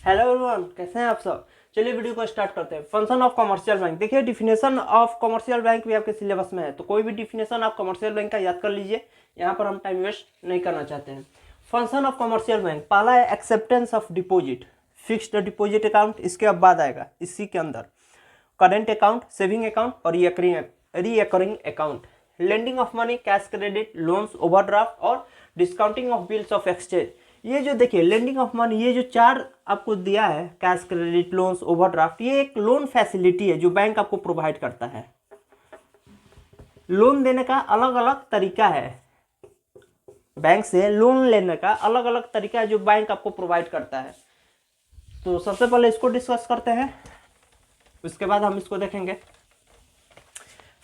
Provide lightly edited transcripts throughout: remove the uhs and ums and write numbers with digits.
Hello everyone, कैसे हैं आप सब। चलिए वीडियो को स्टार्ट करते हैं। Function of commercial bank. देखिए डिफिनेशन ऑफ कमर्शियल बैंक भी आपके सिलेबस में है, तो कोई भी डिफिनेशन आप कमर्शियल बैंक का याद कर लीजिए। यहाँ पर हम टाइम वेस्ट नहीं करना चाहते हैं। फंक्शन ऑफ कमर्शियल बैंक, पहला है acceptance of deposit, fixed deposit account. इसके अब बाद आएगा इसी के अंदर करेंट अकाउंट, सेविंग अकाउंट और recurring account. Lending of money, cash credit, loans, overdraft और discounting of bills of exchange. ये जो देखिए लेंडिंग ऑफ मनी, ये जो चार आपको दिया है, कैश क्रेडिट, लोन्स, ओवरड्राफ्ट, ये एक लोन फैसिलिटी है जो बैंक आपको प्रोवाइड करता है। लोन देने का अलग अलग तरीका है, बैंक से लोन लेने का अलग अलग तरीका है जो बैंक आपको प्रोवाइड करता है। तो सबसे पहले इसको डिस्कस करते हैं, उसके बाद हम इसको देखेंगे।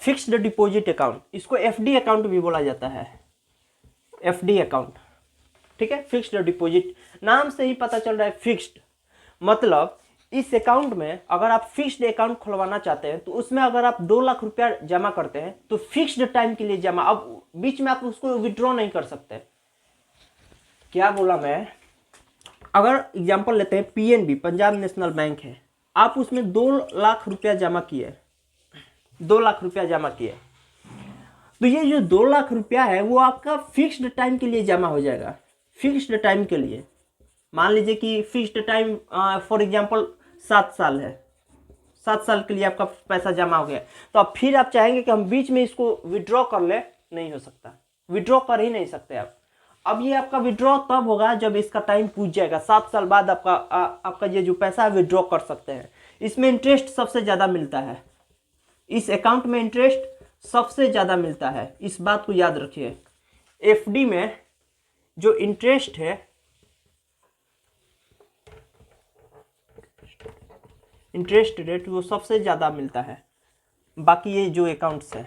फिक्स्ड डिपॉजिट अकाउंट, इसको एफडी अकाउंट भी बोला जाता है, एफडी अकाउंट। ठीक है, फिक्स्ड डिपॉजिट, नाम से ही पता चल रहा है फिक्स्ड, मतलब इस अकाउंट में अगर आप फिक्स्ड अकाउंट खुलवाना चाहते हैं तो उसमें अगर आप 2 लाख रुपया जमा करते हैं तो फिक्स्ड टाइम के लिए जमा, अब बीच में आप उसको विड्रॉ नहीं कर सकते। क्या बोला मैं, अगर एग्जांपल लेते हैं पीएनबी, पंजाब नेशनल बैंक है, आप उसमें 2 लाख रुपया जमा किए, 2 लाख रुपया जमा किए, तो ये जो 2 लाख रुपया है वो आपका फिक्स्ड टाइम के लिए जमा हो जाएगा। फिक्स्ड टाइम के लिए मान लीजिए कि फिक्स्ड टाइम फॉर एग्जांपल 7 साल है, 7 साल के लिए आपका पैसा जमा हो गया, तो अब फिर आप चाहेंगे कि हम बीच में इसको विड्रॉ कर ले, नहीं हो सकता, विड्रॉ कर ही नहीं सकते आप। अब ये आपका विड्रॉ तब होगा जब इसका टाइम पूछ जाएगा, 7 साल बाद आपका ये जो पैसा है विड्रॉ कर सकते हैं। इसमें इंटरेस्ट सबसे ज़्यादा मिलता है, इस अकाउंट में इंटरेस्ट सबसे ज़्यादा मिलता है, इस बात को याद रखिए। एफडी में जो इंटरेस्ट है, इंटरेस्ट रेट वो सबसे ज़्यादा मिलता है बाकी ये जो अकाउंट्स है।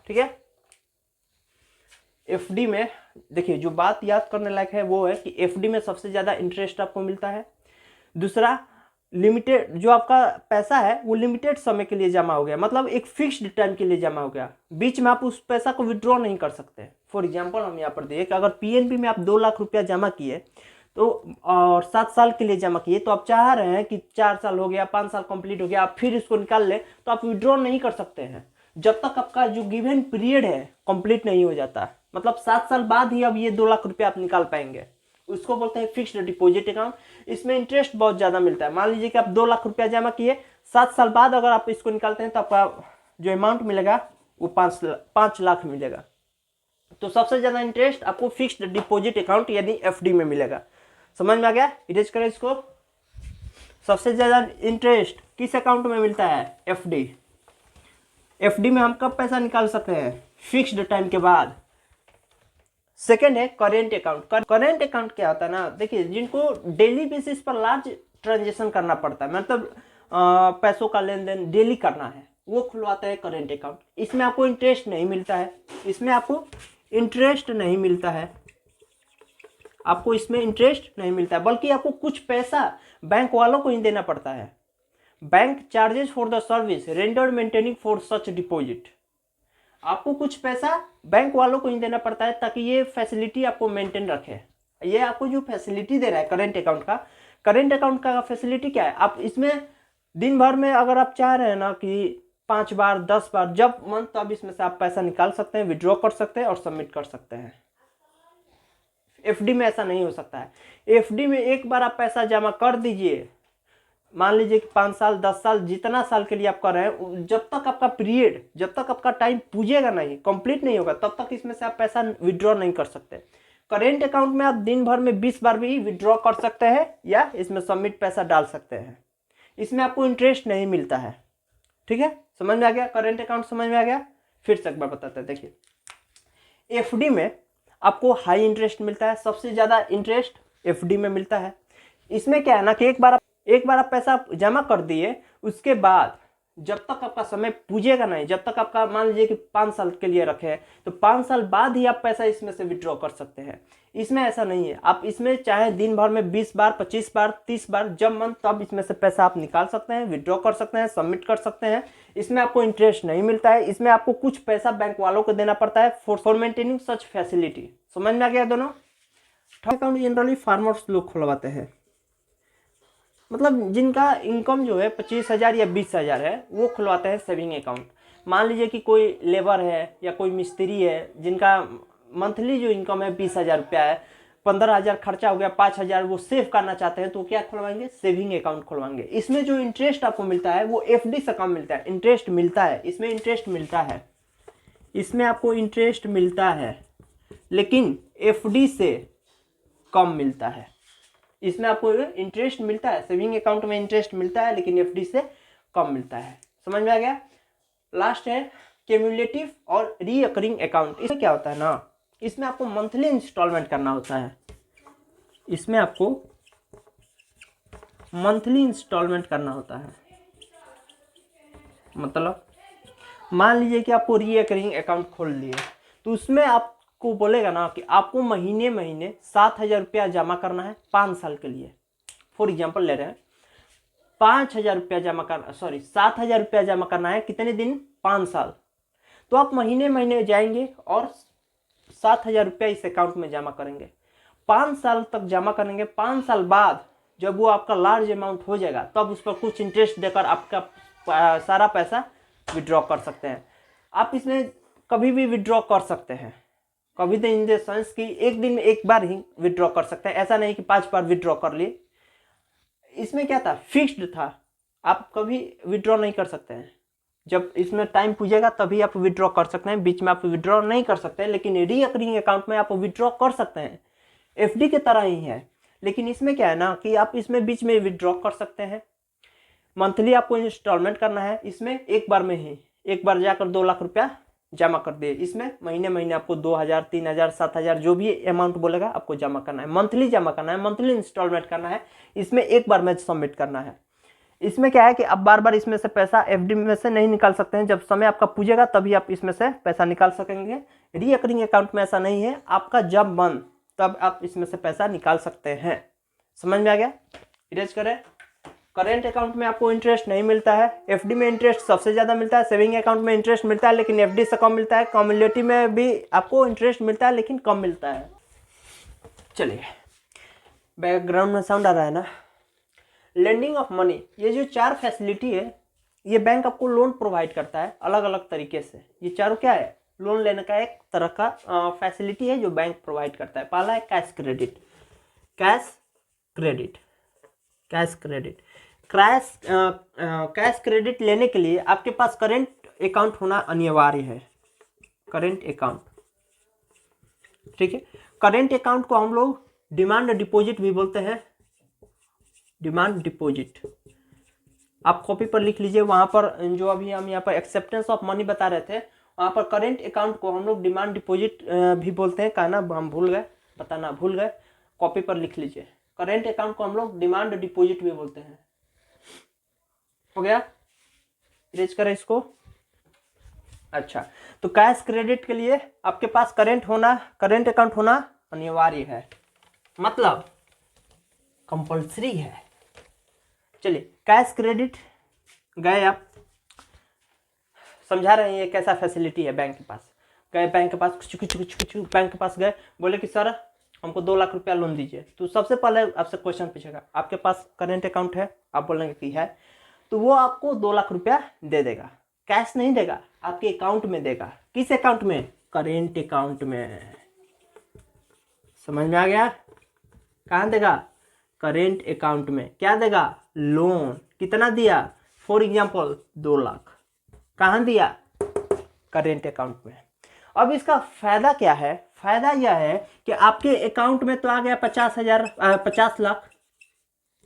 ठीक है, एफडी में देखिए जो बात याद करने लायक है वो है कि एफडी में सबसे ज़्यादा इंटरेस्ट आपको मिलता है। दूसरा, लिमिटेड, जो आपका पैसा है वो लिमिटेड समय के लिए जमा हो गया, मतलब एक फिक्स्ड टाइम के लिए जमा हो गया, बीच में आप उस पैसा को विड्रॉ नहीं कर सकते। फॉर एग्जांपल हम यहाँ पर देखिए कि अगर पीएनबी में आप 2 लाख रुपया जमा किए तो और 7 साल के लिए जमा किए, तो आप चाह रहे हैं कि 4 साल हो गया, 5 साल कंप्लीट हो गया, आप फिर इसको निकाल ले, तो आप विड्रॉ नहीं कर सकते हैं जब तक आपका जो गिवन पीरियड है कंप्लीट नहीं हो जाता। मतलब 7 साल बाद ही अब ये 2 लाख रुपया आप निकाल पाएंगे, उसको बोलते हैं फिक्स्ड डिपॉजिट अकाउंट। इसमें इंटरेस्ट बहुत ज़्यादा मिलता है। मान लीजिए कि आप 2 लाख रुपया जमा किए, 7 साल बाद अगर आप इसको निकालते हैं तो आपका जो अमाउंट मिलेगा वो 5 लाख मिलेगा। तो सबसे ज़्यादा इंटरेस्ट आपको फिक्स्ड डिपॉजिट अकाउंट यानी एफडी में मिलेगा। समझ में आ गया, इरेज करें इसको। सबसे ज़्यादा इंटरेस्ट किस अकाउंट में मिलता है, एफडी। एफडी में हम कब पैसा निकाल सकते हैं, फिक्स्ड टाइम के बाद। सेकेंड है करेंट अकाउंट। करेंट अकाउंट क्या होता है ना, देखिए जिनको डेली बेसिस पर लार्ज ट्रांजेक्शन करना पड़ता है, मतलब पैसों का लेन देन डेली करना है, वो खुलवाता है करेंट अकाउंट। इसमें आपको इंटरेस्ट नहीं मिलता है, इसमें आपको इंटरेस्ट नहीं मिलता है, आपको इसमें इंटरेस्ट नहीं मिलता है, बल्कि आपको कुछ पैसा बैंक वालों को ही देना पड़ता है। Bank charges for the service rendered maintaining for such deposit. आपको कुछ पैसा बैंक वालों को ही देना पड़ता है ताकि ये फैसिलिटी आपको मेंटेन रखे। ये आपको जो फैसिलिटी दे रहा है करेंट अकाउंट का, करेंट अकाउंट का फैसिलिटी क्या है, आप इसमें दिन भर में अगर आप चाह रहे हैं ना कि 5 बार 10 बार जब मन तब इसमें से आप पैसा निकाल सकते हैं, विड्रॉ कर सकते हैं और सबमिट कर सकते हैं। एफडी में ऐसा नहीं हो सकता है। एफडी में एक बार आप पैसा जमा कर दीजिए, मान लीजिए कि 5 साल 10 साल जितना साल के लिए आप कर रहे हैं, जब तक आपका पीरियड, जब तक आपका टाइम पूजेगा नहीं, कंप्लीट नहीं होगा, तब तक इसमें से आप पैसा विड्रॉ नहीं कर सकते। करेंट अकाउंट में आप दिन भर में 20 बार भी विड्रॉ कर सकते हैं या इसमें सबमिट पैसा डाल सकते हैं। इसमें आपको इंटरेस्ट नहीं मिलता है। ठीक है, समझ में आ गया, करेंट अकाउंट समझ में आ गया। फिर से एक बार बताते हैं, देखिए एफडी में आपको हाई इंटरेस्ट मिलता है, सबसे ज़्यादा इंटरेस्ट एफडी में मिलता है। इसमें क्या है ना कि एक बार आप पैसा जमा कर दिए, उसके बाद जब तक आपका समय पूजेगा नहीं, जब तक आपका मान लीजिए कि 5 साल के लिए रखे हैं, तो 5 साल बाद ही आप पैसा इसमें से विड्रॉ कर सकते हैं। इसमें ऐसा नहीं है, आप इसमें चाहे दिन भर में 20 बार 25 बार 30 बार जब मन तब इसमें से पैसा आप निकाल सकते हैं, विड्रॉ कर सकते हैं, सबमिट कर सकते हैं। इसमें आपको इंटरेस्ट नहीं मिलता है, इसमें आपको कुछ पैसा बैंक वालों को देना पड़ता है फॉर मेंटेनिंग सच फैसिलिटी। समझ में आ गया दोनों। अकाउंट जनरली फार्मर्स लोग खुलवाते हैं, मतलब जिनका इनकम जो है 25,000 या 20,000 है वो खुलवाते हैं सेविंग अकाउंट। मान लीजिए कि कोई लेबर है या कोई मिस्त्री है जिनका मंथली जो इनकम है 20,000 रुपया है, 15,000 खर्चा हो गया, 5,000 वो सेव करना चाहते हैं तो क्या खुलवाएंगे? Saving account खुलवाएंगे। इसमें जो इंटरेस्ट आपको मिलता है वो एफडी से कम मिलता है, इंटरेस्ट मिलता है, इसमें इंटरेस्ट मिलता है, इसमें आपको इंटरेस्ट मिलता है, लेकिन एफडी से कम मिलता है। इसमें आपको इंटरेस्ट मिलता है, सेविंग अकाउंट में इंटरेस्ट मिलता है लेकिन एफडी से कम मिलता है। समझ में आ गया? लास्ट है क्यूमुलेटिव और रीअकरिंग अकाउंट। इसमें क्या होता है ना, इसमें आपको मंथली इंस्टॉलमेंट करना होता है, इसमें आपको मंथली इंस्टॉलमेंट करना होता है। मतलब मान लीजिए कि आपको रीअकरिंग अकाउंट खोल लिए तो उसमें आपको बोलेगा ना कि आपको महीने महीने 7,000 रुपया जमा करना है 5 साल के लिए। फॉर एग्जाम्पल ले रहे हैं 5,000 रुपया जमा करना, 7,000 रुपया जमा करना है, कितने दिन? 5 साल। तो आप महीने महीने जाएंगे और 7,000 रुपया इस अकाउंट में जमा करेंगे, 5 साल तक जमा करेंगे। 5 साल बाद जब वो आपका लार्ज अमाउंट हो जाएगा तब उस पर कुछ इंटरेस्ट देकर आपका सारा पैसा विड्रॉ कर सकते हैं। आप इसमें कभी भी विड्रॉ कर सकते हैं, कभी तो इन द सेंस कि एक दिन में एक बार ही विड्रॉ कर सकते हैं, ऐसा नहीं कि 5 बार विड्रॉ कर लिए। इसमें क्या था, फिक्स्ड था, आप कभी विड्रॉ नहीं कर सकते हैं। जब इसमें टाइम पूछेगा तभी आप विड्रॉ कर सकते हैं, बीच में आप विड्रॉ नहीं कर सकते हैं। लेकिन रीअकरिंग अकाउंट में आप विड्रॉ कर सकते हैं, एफडी की तरह ही है। लेकिन इसमें क्या है ना कि आप इसमें बीच में विड्रॉ कर सकते हैं, मंथली आपको इंस्टॉलमेंट करना है। इसमें एक बार में ही, एक बार जाकर 2 लाख रुपया जमा कर दिए, इसमें महीने महीने आपको 2,000, 3,000, 7,000 जो भी अमाउंट बोलेगा आपको जमा करना है, मंथली जमा करना है, मंथली इंस्टॉलमेंट करना है। इसमें एक बार में सबमिट करना है। इसमें क्या है कि आप बार बार इसमें से पैसा एफडी में से नहीं निकाल सकते हैं, जब समय आपका पूछेगा तभी आप इसमें से पैसा निकाल सकेंगे। रीअकरिंग अकाउंट में ऐसा नहीं है, आपका जब मन तब आप इसमें से पैसा निकाल सकते हैं। समझ में आ गया? इरेज करें। करेंट अकाउंट में आपको इंटरेस्ट नहीं मिलता है, एफडी में इंटरेस्ट सबसे ज़्यादा मिलता है, सेविंग अकाउंट में इंटरेस्ट मिलता है लेकिन एफडी से कम मिलता है, क्यूमुलेटिव में भी आपको इंटरेस्ट मिलता है लेकिन कम मिलता है। चलिए, बैकग्राउंड में साउंड आ रहा है ना। लेंडिंग ऑफ मनी, ये जो 4 फैसिलिटी है ये बैंक आपको लोन प्रोवाइड करता है अलग अलग तरीके से। ये चारों क्या है, लोन लेने का एक तरह का फैसिलिटी है जो बैंक प्रोवाइड करता है। पहला है cash credit, cash credit, cash credit. Cash credit लेने के लिए आपके पास करेंट अकाउंट होना अनिवार्य है, करेंट अकाउंट, ठीक है। करेंट अकाउंट को हम लोग डिमांड डिपॉजिट भी बोलते हैं, डिमांड डिपॉजिट। आप कॉपी पर लिख लीजिए, वहां पर जो अभी हम यहाँ पर एक्सेप्टेंस ऑफ मनी बता रहे थे वहां पर करेंट अकाउंट को हम लोग डिमांड डिपॉजिट भी बोलते हैं। कहना हम भूल गए, बताना भूल गए, कॉपी पर लिख लीजिए। करेंट अकाउंट को हम लोग डिमांड डिपॉजिट भी बोलते हैं। हो गया? इरेज करें इसको। अच्छा, तो कैश क्रेडिट के लिए आपके पास करेंट अकाउंट होना अनिवार्य है, मतलब कंपल्सरी है। चलिए, कैश क्रेडिट गए, आप समझा रहे हैं ये कैसा फैसिलिटी है। बैंक के पास गए, बैंक के पास कुछ बैंक के पास गए, बोले कि सर हमको 2 लाख रुपया लोन दीजिए। तो सबसे पहले आपसे क्वेश्चन पूछेगा आपके पास करेंट अकाउंट है, आप बोलेंगे कि है, तो वो आपको 2 लाख रुपया दे देगा। कैश नहीं देगा, आपके अकाउंट में देगा। किस अकाउंट में? करेंट अकाउंट में। समझ में आ गया? कहाँ देगा? करेंट अकाउंट में। क्या देगा? लोन। कितना दिया? For example 2 lakh. कहाँ दिया? करेंट अकाउंट में। अब इसका फायदा क्या है? फायदा यह है कि आपके अकाउंट में तो आ गया 50 लाख,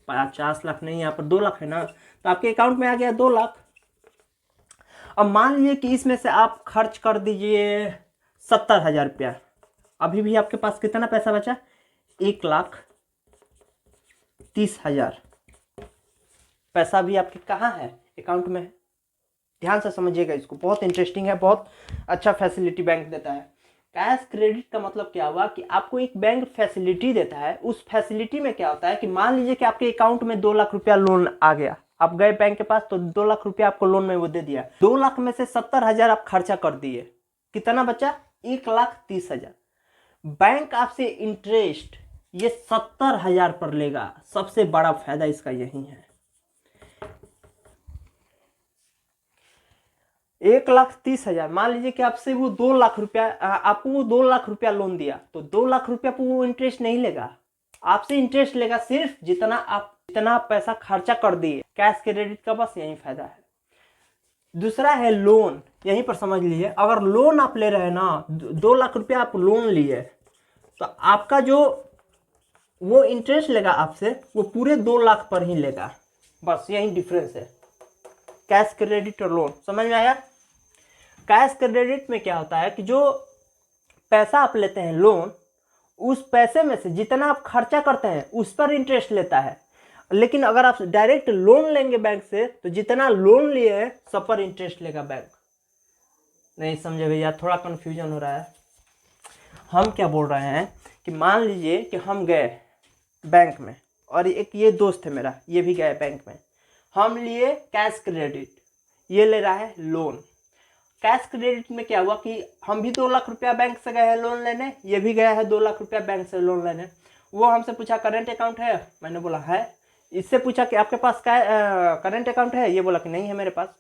50 लाख नहीं, यहाँ पर 2 लाख है ना, तो आपके अकाउंट में आ गया 2 लाख। अब मान लीजिए कि इसमें से आप खर्च कर दीजिए 70,000 रुपया, अभी भी आपके पास कितना पैसा बचा? 1,30,000 पैसा भी आपके कहाँ है? अकाउंट में है। ध्यान से समझिएगा इसको, बहुत इंटरेस्टिंग है, बहुत अच्छा फैसिलिटी बैंक देता है। कैश क्रेडिट का मतलब क्या हुआ कि आपको एक बैंक फैसिलिटी देता है। उस फैसिलिटी में क्या होता है कि मान लीजिए कि आपके अकाउंट में 2 लाख रुपया लोन आ गया, आप गए बैंक के पास तो 2 लाख रुपया आपको लोन में वो दे दिया। 2 लाख में से 70,000 आप खर्चा कर दिए, कितना बचा? 1,30,000। बैंक आपसे इंटरेस्ट ये 70,000 पर लेगा। सबसे बड़ा फायदा इसका यही है। 1,30,000, मान लीजिए कि आपसे वो 2 लाख रुपया, आपको वो 2 लाख रुपया लोन दिया, तो 2 लाख रुपया पर वो इंटरेस्ट नहीं लेगा, आपसे इंटरेस्ट लेगा सिर्फ जितना पैसा खर्चा कर दिए। कैश क्रेडिट का बस यही फायदा है। दूसरा है लोन, यहीं पर समझ लीजिए, अगर लोन आप ले रहे हैं ना, 2 लाख रुपया आप लोन लिए, तो आपका जो वो इंटरेस्ट लेगा आपसे, वो पूरे 2 लाख पर ही लेगा। बस यही डिफरेंस है कैश क्रेडिट और लोन। समझ में आया? कैश क्रेडिट में क्या होता है कि जो पैसा आप लेते हैं लोन, उस पैसे में से जितना आप खर्चा करते हैं उस पर इंटरेस्ट लेता है। लेकिन अगर आप डायरेक्ट लोन लेंगे बैंक से, तो जितना लोन लिए हैं सब पर इंटरेस्ट लेगा बैंक। नहीं समझे भैया? थोड़ा कंफ्यूजन हो रहा है। हम क्या बोल रहे हैं कि मान लीजिए कि हम गए बैंक में, और एक ये दोस्त है मेरा, ये भी गए बैंक में, हम लिए कैश क्रेडिट, ये ले रहा है लोन। कैश क्रेडिट में क्या हुआ कि हम भी 2 लाख रुपया बैंक से गए हैं लोन लेने, ये भी गया है 2 लाख रुपया बैंक से लोन लेने। वो हमसे पूछा करेंट अकाउंट है, मैंने बोला है। इससे पूछा कि आपके पास करेंट अकाउंट है, ये बोला कि नहीं है मेरे पास।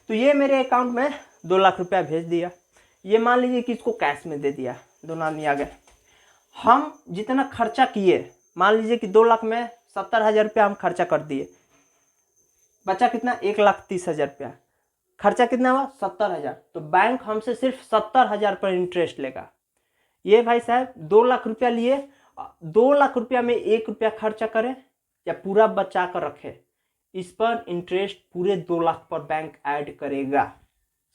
तो ये मेरे अकाउंट में 2 लाख रुपया भेज दिया। ये मान लीजिए कि इसको कैश में दे दिया, दोनों आदमी आ गए। हम जितना खर्चा किए, मान लीजिए कि 2 लाख में 70,000 रुपया हम खर्चा कर दिए, बचा कितना? 1,30,000 रुपया। खर्चा कितना हुआ? 70,000। तो बैंक हमसे सिर्फ 70,000 पर इंटरेस्ट लेगा। ये भाई साहब 2 लाख रुपया लिए, 2 लाख रुपया में 1 रुपया खर्चा करें या पूरा बचा कर रखे, इस पर इंटरेस्ट पूरे 2 लाख पर बैंक ऐड करेगा।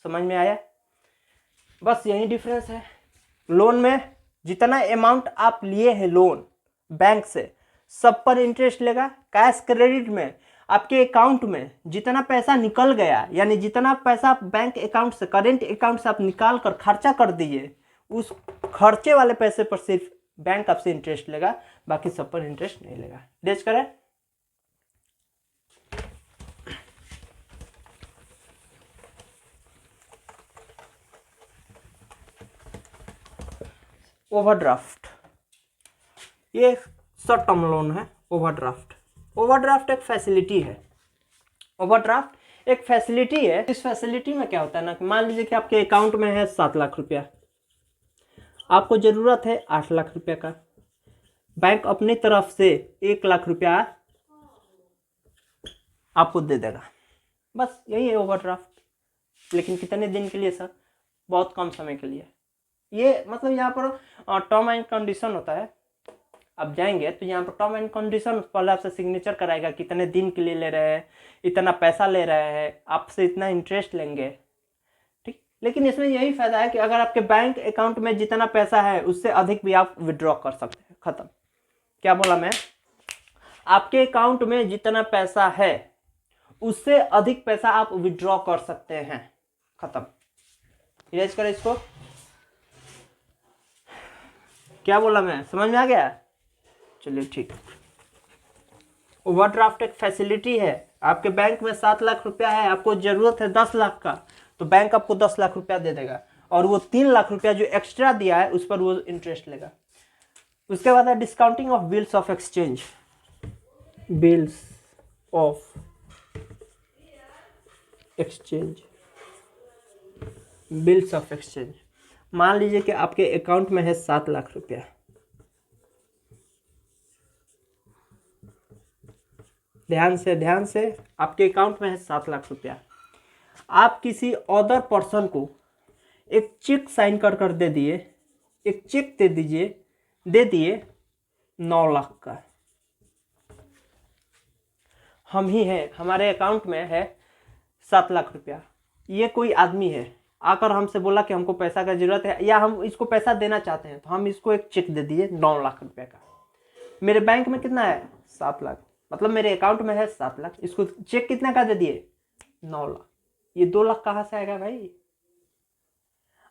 समझ में आया? बस यही डिफरेंस है। लोन में जितना अमाउंट आप लिए हैं लोन बैंक से, सब पर इंटरेस्ट लेगा। कैश क्रेडिट में आपके अकाउंट में जितना पैसा निकल गया, यानी जितना पैसा आप बैंक अकाउंट से, करेंट अकाउंट से आप निकाल कर खर्चा कर दिए, उस खर्चे वाले पैसे पर सिर्फ बैंक आपसे इंटरेस्ट लेगा, बाकी सब पर इंटरेस्ट नहीं लेगा। डेज करें। ओवरड्राफ्ट, ये शॉर्ट टर्म लोन है। ओवरड्राफ्ट एक फैसिलिटी है। ओवरड्राफ्ट एक फैसिलिटी है। इस फैसिलिटी में क्या होता है ना, मान लीजिए कि आपके अकाउंट में है 7 लाख रुपया, आपको ज़रूरत है 8 लाख रुपया का, बैंक अपनी तरफ से 1 लाख रुपया आपको दे देगा। बस यही है ओवरड्राफ्ट। लेकिन कितने दिन के लिए सर? बहुत कम समय के लिए। ये मतलब यहाँ पर टर्म एंड कंडीशन होता है। आप जाएंगे तो यहाँ पर टर्म एंड कंडीशन, पहले आपसे सिग्नेचर कराएगा, कितने दिन के लिए ले रहे हैं, इतना पैसा ले रहे हैं, आपसे इतना इंटरेस्ट लेंगे, ठीक। लेकिन इसमें यही फायदा है कि अगर आपके बैंक अकाउंट में जितना पैसा है उससे अधिक भी आप विड्रॉ कर सकते हैं। खत्म। क्या बोला मैं? आपके अकाउंट में जितना पैसा है उससे अधिक पैसा आप विड्रॉ कर सकते हैं। खत्म। इरेज करें इसको। क्या बोला मैं? समझ में आ गया? चलिए ठीक। ओवरड्राफ्ट एक फैसिलिटी है। आपके बैंक में 7 लाख रुपया है, आपको जरूरत है 10 लाख का, तो बैंक आपको 10 लाख रुपया दे देगा, और वो 3 लाख रुपया जो एक्स्ट्रा दिया है उस पर वो इंटरेस्ट लेगा। उसके बाद है discounting of bills of exchange. Bills of exchange, bills of exchange. मान लीजिए कि आपके अकाउंट में है 7 लाख रुपया, ध्यान से आपके अकाउंट में है 7 लाख रुपया। आप किसी अदर पर्सन को एक चेक साइन कर दे दिए, एक चेक दे दिए 9 लाख का। हम ही हैं, हमारे अकाउंट में है 7 लाख रुपया। ये कोई आदमी है, आकर हमसे बोला कि हमको पैसा का जरूरत है, या हम इसको पैसा देना चाहते हैं, तो हम इसको एक चेक दे दिए 9 लाख रुपया का। मेरे बैंक में कितना है? 7 लाख, मतलब मेरे अकाउंट में है 7 लाख, इसको चेक कितना का दे दिए? 9 लाख। ये 2 लाख कहाँ से आएगा भाई?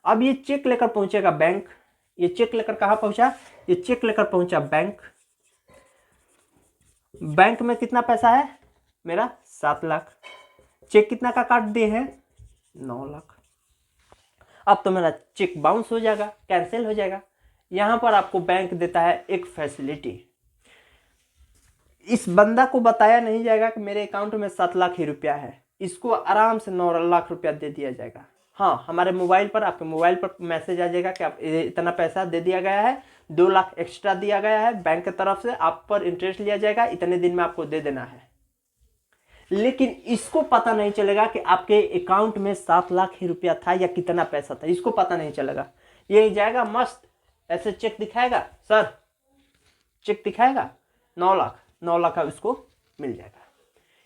अब ये चेक लेकर पहुंचेगा बैंक। ये चेक लेकर कहाँ पहुंचा? ये चेक लेकर पहुंचा बैंक। बैंक में कितना पैसा है? मेरा 7 लाख। चेक कितना का काट दिए हैं? 9 लाख। अब तो मेरा चेक बाउंस हो जाएगा, कैंसिल हो जाएगा। यहाँ पर आपको बैंक देता है एक फैसिलिटी। इस बंदा को बताया नहीं जाएगा कि मेरे अकाउंट में 7 लाख ही रुपया है, इसको आराम से 9 लाख रुपया दे दिया जाएगा। हाँ, हमारे मोबाइल पर, आपके मोबाइल पर मैसेज आ जाएगा कि आप इतना पैसा दे दिया गया है, 2 लाख एक्स्ट्रा दिया गया है बैंक की तरफ से, आप पर इंटरेस्ट लिया जाएगा, इतने दिन में आपको दे देना है। लेकिन इसको पता नहीं चलेगा कि आपके अकाउंट में 7 लाख ही रुपया था या कितना पैसा था, इसको पता नहीं चलेगा। ये जाएगा मस्त ऐसे चेक दिखाएगा, सर चेक दिखाएगा 9 लाख उसको मिल जाएगा।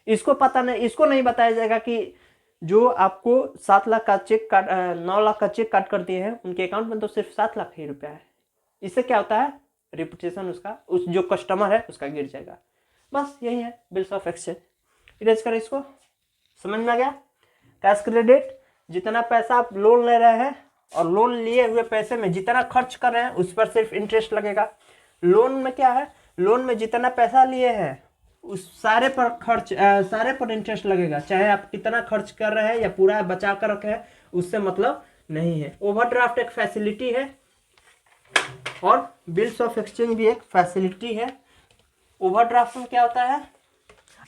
इसको पता नहीं, इसको नहीं बताया जाएगा कि जो आपको 7 लाख का चेक काट 9 लाख का चेक काट कर दिए हैं, उनके अकाउंट में तो सिर्फ 7 लाख ही रुपया है। इससे क्या होता है, रिपुटेशन उसका, उस जो कस्टमर है उसका गिर जाएगा। बस यही है बिल्स ऑफ एक्सचेंज। इरेज करें इसको, समझ में आ गया। कैश क्रेडिट, जितना पैसा आप लोन ले रहे हैं और लोन लिए हुए पैसे में जितना खर्च कर रहे हैं उस पर सिर्फ इंटरेस्ट लगेगा। लोन में क्या है, लोन में जितना पैसा लिए हैं उस सारे पर खर्च सारे पर इंटरेस्ट लगेगा, चाहे आप कितना खर्च कर रहे हैं या पूरा बचा कर रखे हैं, उससे मतलब नहीं है। ओवरड्राफ्ट एक फैसिलिटी है और बिल्स ऑफ एक्सचेंज भी एक फैसिलिटी है। ओवरड्राफ्ट में क्या होता है,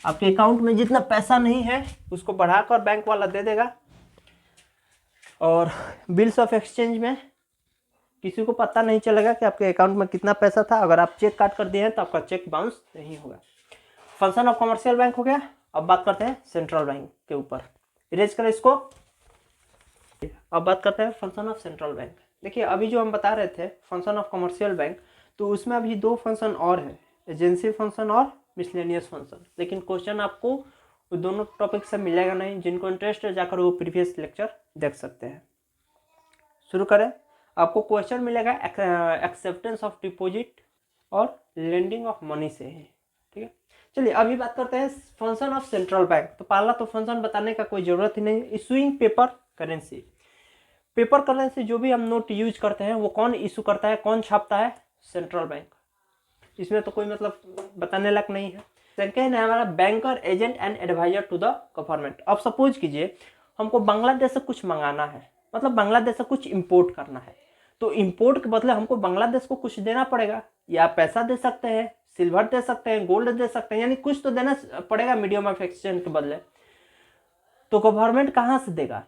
आपके अकाउंट में जितना पैसा नहीं है उसको बढ़ाकर बैंक वाला दे देगा। और बिल्स ऑफ एक्सचेंज में किसी को पता नहीं चलेगा कि आपके अकाउंट में कितना पैसा था। अगर आप चेक काट कर दिए हैं तो आपका चेक बाउंस नहीं होगा। फंक्शन ऑफ कमर्शियल बैंक हो गया। अब बात करते हैं सेंट्रल बैंक के ऊपर। इरेज करें इसको। अब बात करते हैं फंक्शन ऑफ सेंट्रल बैंक। देखिए अभी जो हम बता रहे थे फंक्शन ऑफ कमर्शियल बैंक, तो उसमें अभी 2 फंक्शन और है, एजेंसी फंक्शन और मिसलेनियस फंक्शन। लेकिन क्वेश्चन आपको दोनों टॉपिक से मिलेगा नहीं। जिनको इंटरेस्ट है जाकर वो प्रीवियस लेक्चर देख सकते हैं। शुरू करें। आपको क्वेश्चन मिलेगा एक्सेप्टेंस ऑफ डिपॉजिट और लेंडिंग ऑफ मनी से है, ठीक है। चलिए अभी बात करते हैं फंक्शन ऑफ सेंट्रल बैंक। तो पहला तो फंक्शन बताने का कोई जरूरत ही नहीं। Issuing paper currency. Paper currency जो भी हम नोट यूज करते हैं वो कौन इशू करता है, कौन छापता है, सेंट्रल बैंक। इसमें तो कोई मतलब बताने लायक नहीं है। सेकेंड है हमारा banker agent and advisor to the government. अब सपोज कीजिए हमको बांग्लादेश से कुछ मंगाना है, मतलब बांग्लादेश से कुछ इंपोर्ट करना है, तो इंपोर्ट के बदले हमको बांग्लादेश को कुछ देना पड़ेगा। या पैसा दे सकते हैं, सिल्वर दे सकते हैं, गोल्ड दे सकते हैं, यानी कुछ तो देना पड़ेगा मीडियम ऑफ एक्सचेंज के बदले। तो गवर्नमेंट कहाँ से देगा,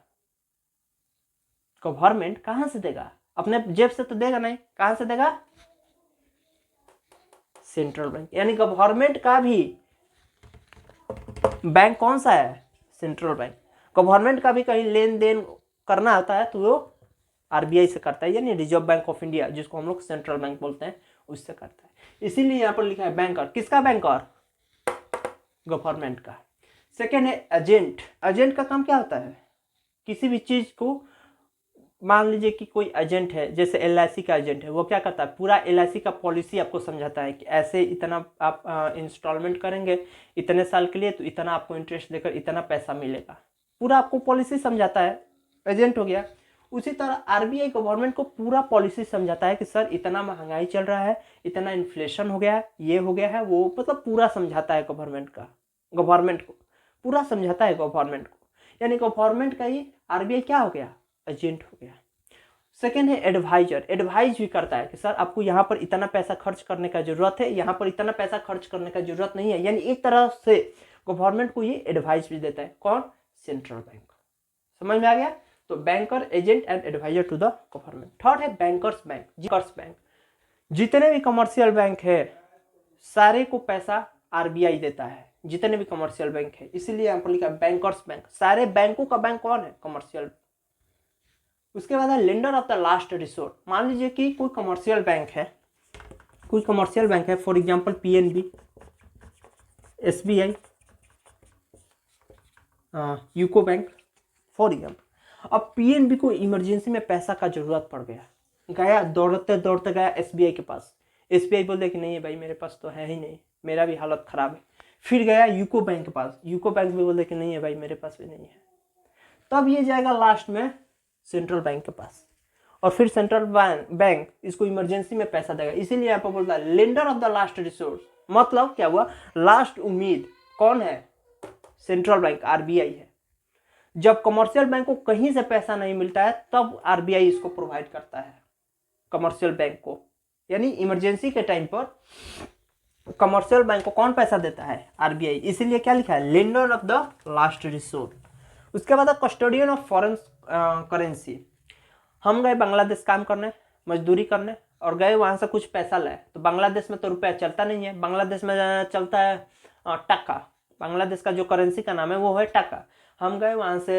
गवर्नमेंट कहाँ से देगा, अपने जेब से तो देगा नहीं, कहाँ से देगा, सेंट्रल बैंक। यानी गवर्नमेंट का भी बैंक कौन सा है, सेंट्रल बैंक। गवर्नमेंट का भी कहीं लेन देन करना आता है तो वो आरबीआई से करता है, यानी रिजर्व बैंक ऑफ इंडिया, जिसको हम लोग सेंट्रल बैंक बोलते हैं, उससे करता है। इसीलिए यहाँ पर लिखा है बैंकर। किसका बैंकर, गवर्नमेंट का। सेकेंड है एजेंट। एजेंट का काम क्या होता है, किसी भी चीज को, मान लीजिए कि कोई एजेंट है, जैसे एलआईसी का एजेंट है, वो क्या करता है, पूरा एलआईसी का पॉलिसी आपको समझाता है कि ऐसे इतना आप इंस्टॉलमेंट करेंगे इतने साल के लिए तो इतना आपको इंटरेस्ट देकर इतना पैसा मिलेगा, पूरा आपको पॉलिसी समझाता है, एजेंट हो गया। उसी तरह आरबीआई गवर्नमेंट को पूरा पॉलिसी समझाता है कि सर इतना महंगाई चल रहा है, इतना इन्फ्लेशन हो गया है, ये हो गया है, वो मतलब पूरा समझाता है गवर्नमेंट को पूरा समझाता है गवर्नमेंट को। यानी गवर्नमेंट का ही आरबीआई क्या हो गया, एजेंट हो गया। सेकेंड है एडवाइजर। एडवाइज भी करता है कि सर आपको यहाँ पर इतना पैसा खर्च करने का जरूरत है, यहाँ पर इतना पैसा खर्च करने का जरूरत नहीं है। यानी एक तरह से गवर्नमेंट को ये एडवाइस भी देता है। कौन, सेंट्रल बैंक। समझ में आ गया। तो banker, agent and advisor to the government. Third है बैंकर्स बैंक। जितने भी कमर्शियल बैंक है सारे को पैसा आरबीआई देता है, जितने भी कमर्शियल बैंक है। इसीलिए यहाँ पर लिखा है बैंकर्स बैंक। सारे बैंकों का बैंक कौन है, कमर्शियल। उसके बाद है lender of the last resort. मान लीजिए कि कोई कमर्शियल बैंक है, for example PNB, SBI, UCO bank, for example. अब पीएनबी को इमरजेंसी में पैसा का जरूरत पड़ गया, दौड़ते गया एसबीआई के पास। एसबीआई बोलते कि नहीं है भाई मेरे पास तो है ही नहीं, मेरा भी हालत खराब है। फिर गया यूको बैंक के पास, यूको बैंक भी बोलते कि नहीं है भाई मेरे पास भी नहीं है। तब ये जाएगा लास्ट में सेंट्रल बैंक के पास, और फिर सेंट्रल बैंक इसको इमरजेंसी में पैसा देगा। इसीलिए यहाँ पर बोलता है lender of the last resource. मतलब क्या हुआ, लास्ट उम्मीद कौन है, सेंट्रल बैंक, आरबीआई है। जब कमर्शियल बैंक को कहीं से पैसा नहीं मिलता है तब आरबीआई इसको प्रोवाइड करता है, कमर्शियल बैंक को। यानी इमरजेंसी के टाइम पर कमर्शियल बैंक को कौन पैसा देता है? आरबीआई। इसीलिए क्या लिखा है? Lender of the last resort. उसके बाद कस्टोडियन ऑफ फॉरेन करेंसी। हम गए बांग्लादेश काम करने, मजदूरी करने, और गए वहाँ से कुछ पैसा लाए। तो बांग्लादेश में तो रुपया चलता नहीं है, बांग्लादेश में चलता है टका। बांग्लादेश का जो करेंसी का नाम है वो है टका। हम गए वहाँ से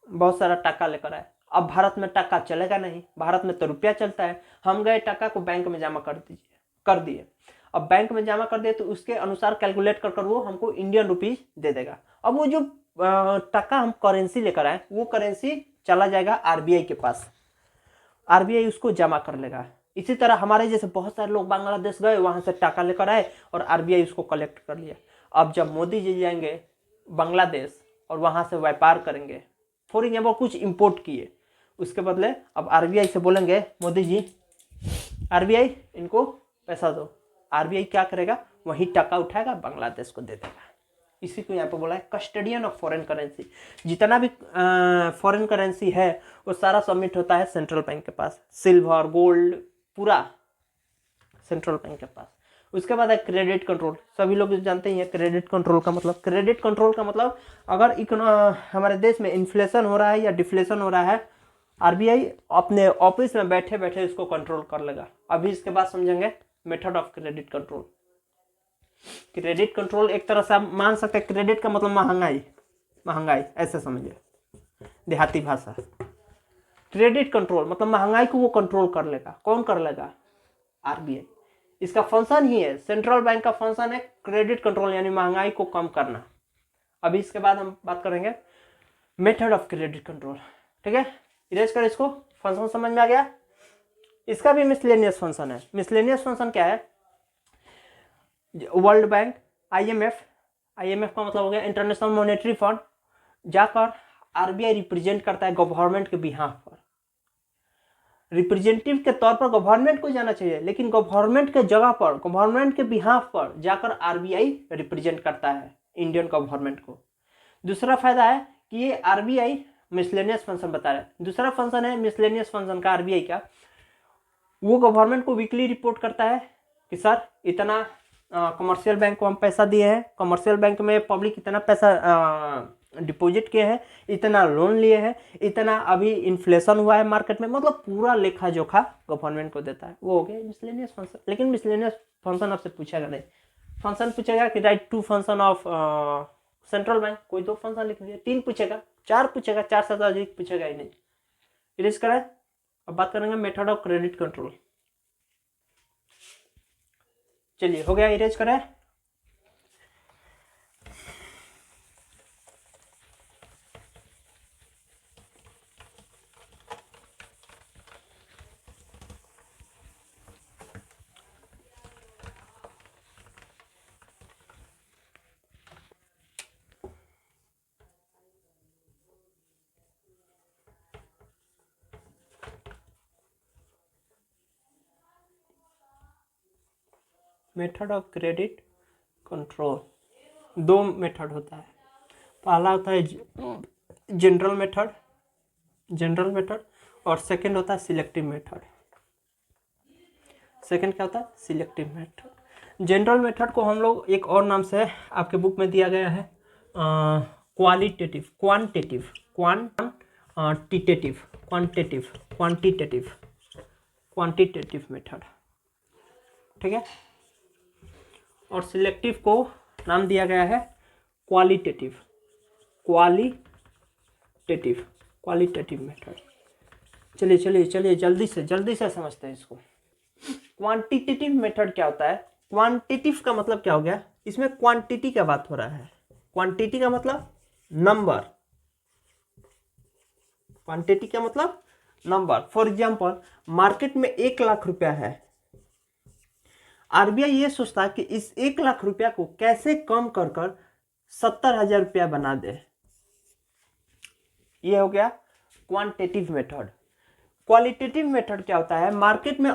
बहुत सारा टका लेकर आए। अब भारत में टका चलेगा नहीं, भारत में तो रुपया चलता है। हम गए टका को बैंक में जमा कर दिए। अब बैंक में जमा कर दिए तो उसके अनुसार कैलकुलेट कर वो हमको इंडियन रुपीज दे देगा। अब वो जो टका हम करेंसी लेकर आए वो करेंसी चला जाएगा आरबीआई के पास, आरबीआई उसको जमा कर लेगा। इसी तरह हमारे जैसे बहुत सारे लोग बांग्लादेश गए, वहां से टका लेकर आए और आरबीआई उसको कलेक्ट कर लिया। अब जब मोदी जी जाएंगे बांग्लादेश और वहां से व्यापार करेंगे, फॉर एग्जाम्पल कुछ इंपोर्ट किए, उसके बदले अब आरबीआई से बोलेंगे मोदी जी आरबीआई इनको पैसा दो, आरबीआई क्या करेगा? वही टका उठाएगा बांग्लादेश को दे देगा। इसी को यहाँ पे बोला है कस्टडियन ऑफ फॉरेन करेंसी। जितना भी फॉरेन करेंसी है वो सारा सबमिट होता है सेंट्रल बैंक के पास, सिल्वर गोल्ड पूरा सेंट्रल बैंक के पास। उसके बाद है क्रेडिट कंट्रोल। सभी लोग जानते ही हैं क्रेडिट कंट्रोल का मतलब। क्रेडिट कंट्रोल का मतलब अगर हमारे देश में इन्फ्लेशन हो रहा है या डिफ्लेशन हो रहा है, आरबीआई अपने ऑफिस में बैठे बैठे इसको कंट्रोल कर लेगा। अभी इसके बाद समझेंगे method of credit control. Credit control एक तरह से आप मान सकते हैं, क्रेडिट का मतलब महंगाई ऐसे समझिए देहाती भाषा। क्रेडिट कंट्रोल मतलब महंगाई को वो कंट्रोल कर लेगा। कौन कर लेगा? आरबीआई। इसका फंक्शन ही है, सेंट्रल बैंक का फंक्शन है क्रेडिट कंट्रोल यानी महंगाई को कम करना। अभी इसके बाद हम बात करेंगे मेथड ऑफ क्रेडिट कंट्रोल। ठीक है, इरेज कर इसको। फंक्शन समझ में आ गया? इसका भी मिसलेनियस फंक्शन है। मिसलेनियस फंक्शन क्या है? वर्ल्ड बैंक, आईएमएफ का मतलब हो गया इंटरनेशनल मॉनेटरी फंड, जाकर आरबीआई रिप्रेजेंट करता है गवर्नमेंट के बिहाफ पर। रिप्रेजेंटेटिव के तौर पर गवर्नमेंट को जाना चाहिए, लेकिन गवर्नमेंट के जगह पर, गवर्नमेंट के बिहाफ पर जाकर आरबीआई रिप्रेजेंट करता है इंडियन गवर्नमेंट को। दूसरा फायदा है कि ये आरबीआई मिसलेनियस फंक्शन बता रहा है। दूसरा फंक्शन है मिसलेनियस फंक्शन का आरबीआई का, वो गवर्नमेंट को वीकली रिपोर्ट करता है कि सर इतना कमर्शियल बैंक को हम पैसा दिए हैं, कमर्शियल बैंक में पब्लिक इतना पैसा डिपॉजिट किए हैं, इतना लोन लिए हैं, इतना अभी इन्फ्लेशन हुआ है मार्केट में, मतलब पूरा लेखा जोखा गवर्नमेंट को देता है। वो हो गया मिसलेनियस फंक्शन। लेकिन मिसलेनियस फंक्शन आपसे पूछेगा नहीं, फंक्शन पूछेगा कि write two function of central bank, कोई 2 फंक्शन लिख दिया, 3 पूछेगा, 4 पूछेगा, 4 से अधिक पूछेगा ही नहीं। इरेज करें। अब बात करेंगे मेथड ऑफ क्रेडिट कंट्रोल। चलिए हो गया, इरेज करें। Method of credit control 2 method होता है। पहला होता है जनरल मेथड और सेकंड होता है सिलेक्टिव मेथड। सेकंड क्या होता है? Selective method. जनरल मेथड को हम लोग एक और नाम से आपके बुक में दिया गया है क्वांटिटेटिव मेथड। ठीक है, और सिलेक्टिव को नाम दिया गया है क्वालिटेटिव मेथड। चलिए जल्दी से समझते हैं इसको। क्वांटिटेटिव मेथड क्या होता है? क्वांटिटिव का मतलब क्या हो गया? इसमें क्वांटिटी का बात हो रहा है। क्वांटिटी का मतलब नंबर, क्वांटिटी का मतलब नंबर। फॉर एग्जांपल मार्केट में 1 लाख रुपया है, आरबीआई ये सोचता है कि इस 1 लाख रुपया को कैसे कम कर 70,000 रुपया बना दे। ये हो गया क्वांटिटेटिव मेथड। क्वालिटेटिव मेथड क्या होता है? मार्केट में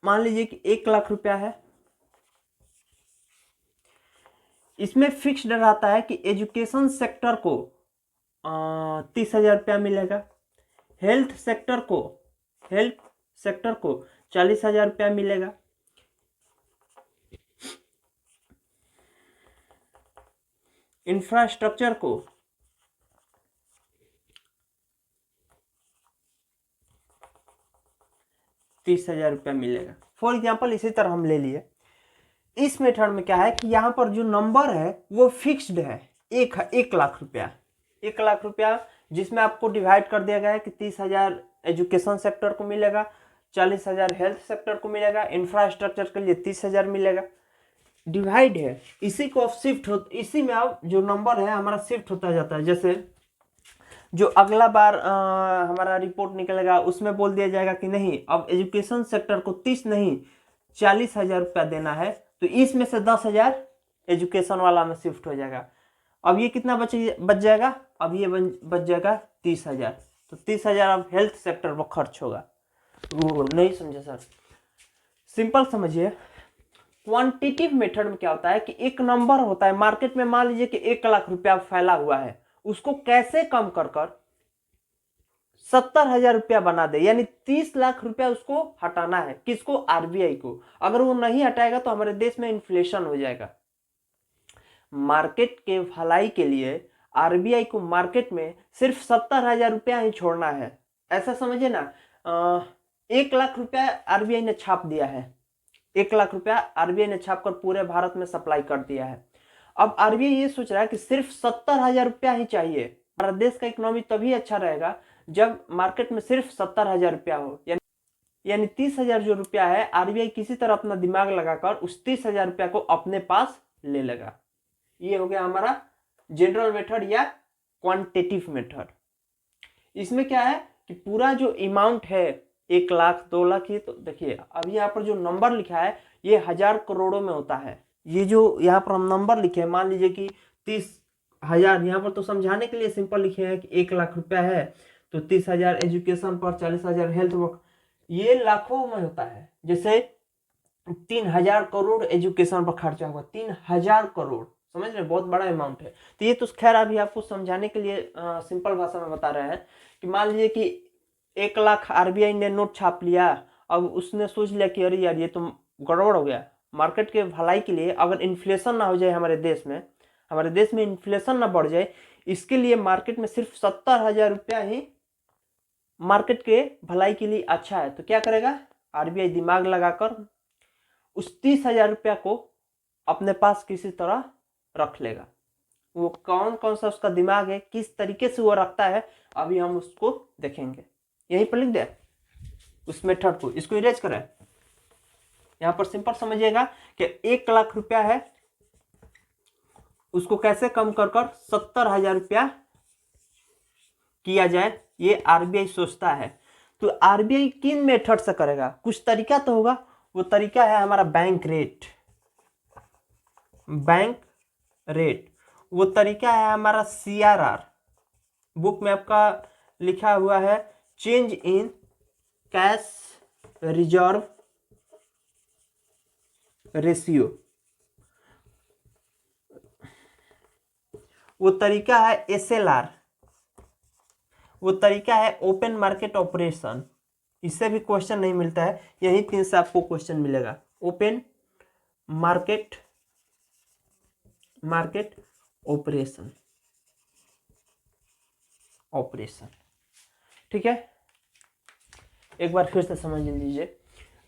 मान लीजिए कि 1 लाख रुपया है, इसमें फिक्स्ड रहता है कि एजुकेशन सेक्टर को 30,000 रुपया मिलेगा, हेल्थ सेक्टर को 40,000 रुपया मिलेगा, इंफ्रास्ट्रक्चर को 30,000 रुपया मिलेगा। फॉर एग्जाम्पल इसी तरह हम ले लिए। इस मेथड में क्या है कि यहाँ पर जो नंबर है वो फिक्स्ड है, 1 लाख रुपया, 1 लाख रुपया, जिसमें आपको डिवाइड कर दिया गया है कि 30,000 एजुकेशन सेक्टर को मिलेगा, 40,000 हेल्थ सेक्टर को मिलेगा, इंफ्रास्ट्रक्चर के लिए 30,000 मिलेगा। डिवाइड है, इसी को शिफ्ट हो, इसी में अब जो नंबर है हमारा शिफ्ट होता जाता है। जैसे जो अगला बार हमारा रिपोर्ट निकलेगा उसमें बोल दिया जाएगा कि नहीं, अब एजुकेशन सेक्टर को 30 नहीं 40,000 रुपया देना है, तो इसमें से 10,000 एजुकेशन वाला में शिफ्ट हो जाएगा। अब ये कितना बच जाएगा, अब ये बच जाएगा 30,000, तो 30,000 अब हेल्थ सेक्टर पर खर्च होगा। वो नहीं समझे सर, सिंपल समझिए। क्वांटिटिव मेथड में क्या होता है कि एक नंबर होता है मार्केट में, मान लीजिए कि 1 लाख रुपया फैला हुआ है, उसको कैसे कम कर 70,000 रुपया बना दे, यानी 30 लाख रुपया उसको हटाना है। किसको? आरबीआई को। अगर वो नहीं हटाएगा तो हमारे देश में इन्फ्लेशन हो जाएगा। मार्केट के भलाई के लिए आरबीआई को मार्केट में सिर्फ 70,000 रुपया ही छोड़ना है। ऐसा समझिए ना, 1 लाख रुपया आरबीआई ने छाप दिया है, 1 लाख रुपया आरबीआई ने छाप कर पूरे भारत में सप्लाई कर दिया है। अब आरबीआई ये सोच रहा है कि सिर्फ 70,000 रुपया ही चाहिए। हमारा देश का इकोनॉमी तभी अच्छा रहेगा जब मार्केट में सिर्फ 70,000 रुपया हो, यानी 30,000 जो रुपया है आरबीआई किसी तरह अपना दिमाग लगाकर उस 30,000 रुपया को अपने पास ले लेगा। ये हो गया हमारा जनरल मेथड या क्वांटिटेटिव मेथड। इसमें क्या है कि पूरा जो अमाउंट है 1 लाख 2 लाख, ये तो देखिए अभी यहाँ पर जो नंबर लिखा है ये 1000 करोड़ों में होता है। ये जो यहाँ पर हम नंबर लिखे हैं, मान लीजिए कि 30,000, यहाँ पर तो समझाने के लिए सिंपल लिखे हैं कि 1 लाख रुपया है, तो 30,000 एजुकेशन पर, 40,000 हेल्थ वर्क, ये लाखों में होता है। जैसे 3,000 करोड़ एजुकेशन पर खर्चा हुआ, 3,000 करोड़, समझ रहे, बहुत बड़ा अमाउंट है। तो ये तो खैर अभी आपको समझाने के लिए सिंपल भाषा में बता रहे हैं कि मान लीजिए कि 1 लाख आरबीआई ने नोट छाप लिया, अब उसने सोच लिया कि अरे यार ये तो गड़बड़ हो गया। मार्केट के भलाई के लिए अगर इन्फ्लेशन ना हो जाए हमारे देश में इन्फ्लेशन ना बढ़ जाए, इसके लिए मार्केट में सिर्फ 70,000 रुपया ही मार्केट के भलाई के लिए अच्छा है। तो क्या करेगा आरबीआई, दिमाग लगाकर उस 30,000 रुपया को अपने पास किसी तरह रख लेगा। वो कौन कौन सा उसका दिमाग है, किस तरीके से वो रखता है, अभी हम उसको देखेंगे। यहीं पर लिख दे उस मेथड को, इसको इरेज करें। यहां पर सिंपल समझिएगा कि 1 लाख रुपया है, उसको कैसे कम कर 70,000 रुपया किया जाए, ये आरबीआई सोचता है। तो आरबीआई किन मेथड से करेगा, कुछ तरीका तो होगा। वो तरीका है हमारा बैंक रेट, वो तरीका है हमारा सीआरआर, बुक में आपका लिखा हुआ है change in cash reserve ratio, वो तरीका है एसएलआर, वो तरीका है ओपन मार्केट ऑपरेशन। इससे भी क्वेश्चन नहीं मिलता है, यही 3 से आपको क्वेश्चन मिलेगा। ओपन मार्केट ऑपरेशन, ठीक है। एक बार फिर से समझ लीजिए,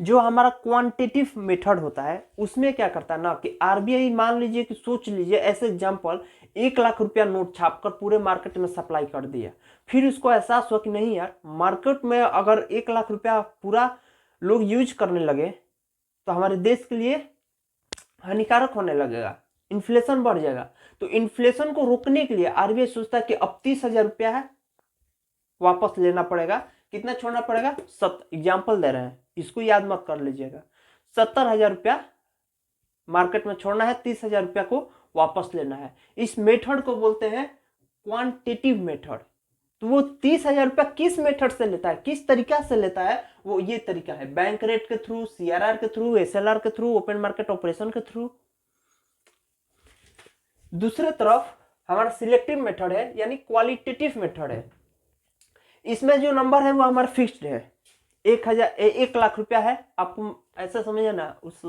जो हमारा क्वांटिटिव मेथड होता है उसमें क्या करता है ना कि आरबीआई, मान लीजिए कि सोच लीजिए ऐसे एग्जांपल, 1 लाख रुपया नोट छापकर पूरे मार्केट में सप्लाई कर दिया। फिर उसको एहसास हुआ कि नहीं यार, मार्केट में अगर 1 लाख रुपया पूरा लोग यूज करने लगे तो हमारे देश के लिए हानिकारक होने लगेगा, इन्फ्लेशन बढ़ जाएगा। तो इन्फ्लेशन को रोकने के लिए आरबीआई सोचता है कि अब 30,000 रुपया है, वापस लेना पड़ेगा। कितना छोड़ना पड़ेगा? एग्जाम्पल दे रहे हैं, इसको याद मत कर लीजिएगा। 70,000 रुपया मार्केट में छोड़ना है, 30,000 रुपया को वापस लेना है। इस मेथड को बोलते हैं क्वांटिटिव मेथड। तो वो 30,000 रुपया किस मेथड से लेता है, किस तरीका से लेता है, वो ये तरीका है बैंक रेट के थ्रू, सीआरआर के थ्रू, एसएलआर के थ्रू, ओपन मार्केट ऑपरेशन के थ्रू। दूसरे तरफ हमारा सिलेक्टिव मेथड है, यानी क्वालिटेटिव मेथड है। इसमें जो नंबर है वो हमारा फिक्स्ड है, 1 लाख रुपया है। आपको ऐसा समझिए ना, उस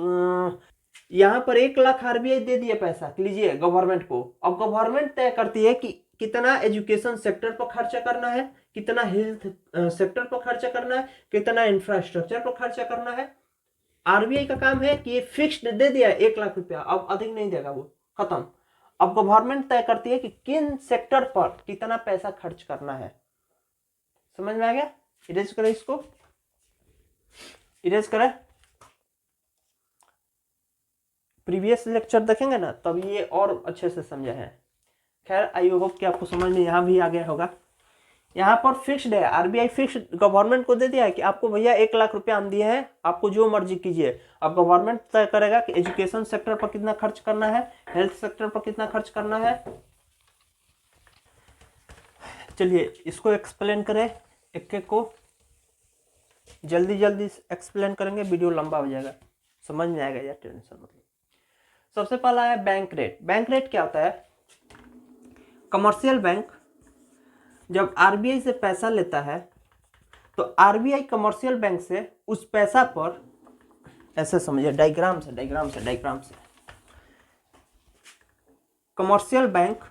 यहाँ पर 1 लाख आरबीआई दे दिया पैसा, लीजिए गवर्नमेंट को। अब गवर्नमेंट तय करती है कि कितना एजुकेशन सेक्टर पर खर्चा करना है, कितना हेल्थ सेक्टर पर खर्चा करना है, कितना इंफ्रास्ट्रक्चर पर खर्चा करना है। आरबीआई का काम है कि ये फिक्स्ड दे दिया 1 लाख रुपया, अब अधिक नहीं देगा, वो खत्म। अब गवर्नमेंट तय करती है कि किन सेक्टर पर कितना पैसा खर्च करना है। समझ में आ गया? इरेज करें इसको, इरेज करें। प्रीवियस लेक्चर देखेंगे ना तब ये और अच्छे से समझा है। खैर आई होप कि आपको समझ में यहाँ भी आ गया होगा। यहाँ पर फिक्स्ड है, आरबीआई फिक्स्ड गवर्नमेंट को दे दिया है कि आपको भैया 1 लाख रुपया हम दिए हैं, आपको जो मर्जी कीजिए। अब गवर्नमेंट तय करेगा कि एजुकेशन सेक्टर पर कितना खर्च करना है, हेल्थ सेक्टर पर कितना खर्च करना है। चलिए इसको एक्सप्लेन करें, एक एक को जल्दी जल्दी एक्सप्लेन करेंगे, वीडियो लंबा हो जाएगा, समझ में आएगा यार, टेंशन मतलब। सबसे पहला है बैंक रेट। बैंक रेट क्या होता है? कमर्शियल बैंक जब आरबीआई से पैसा लेता है तो आरबीआई कमर्शियल बैंक से उस पैसा पर, ऐसे समझिए, डायग्राम से कमर्शियल बैंक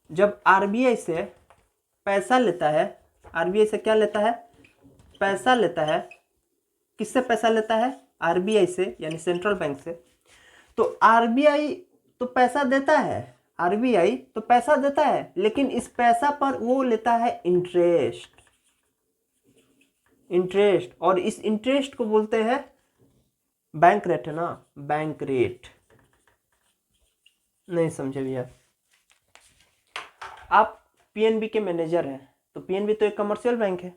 जब आरबीआई से पैसा लेता है, आरबीआई से क्या लेता है? पैसा लेता है। किससे पैसा लेता है? आरबीआई से, यानी सेंट्रल बैंक से। तो आरबीआई तो पैसा देता है, आरबीआई तो पैसा देता है, लेकिन इस पैसा पर वो लेता है इंटरेस्ट, और इस इंटरेस्ट को बोलते हैं बैंक रेट, है ना, बैंक रेट। नहीं समझे भैया? आप पीएनबी के मैनेजर हैं, तो पीएनबी तो एक कमर्शियल बैंक है,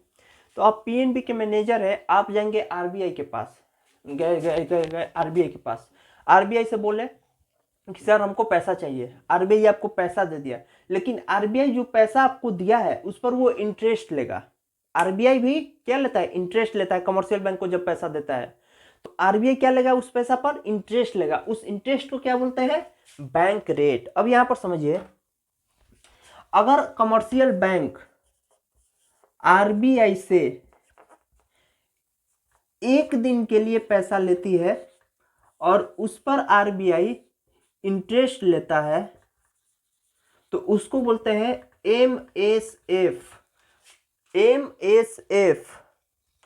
तो आप पीएनबी के मैनेजर है, आप जाएंगे आरबीआई के पास, गए आरबीआई के पास, आरबीआई से बोले कि सर हमको पैसा चाहिए। आरबीआई आपको पैसा दे दिया, लेकिन आरबीआई जो पैसा आपको दिया है उस पर वो इंटरेस्ट लेगा। आरबीआई भी क्या लेता है? इंटरेस्ट लेता है। कमर्शियल बैंक को जब पैसा देता है तो आरबीआई क्या लेगा? उस पैसा पर इंटरेस्ट लेगा। उस इंटरेस्ट को क्या बोलते हैं? Bank rate. अब यहां पर समझिए, अगर कमर्शियल बैंक आरबीआई से 1 दिन के लिए पैसा लेती है और उस पर आरबीआई इंटरेस्ट लेता है, तो उसको बोलते हैं एमएसएफ।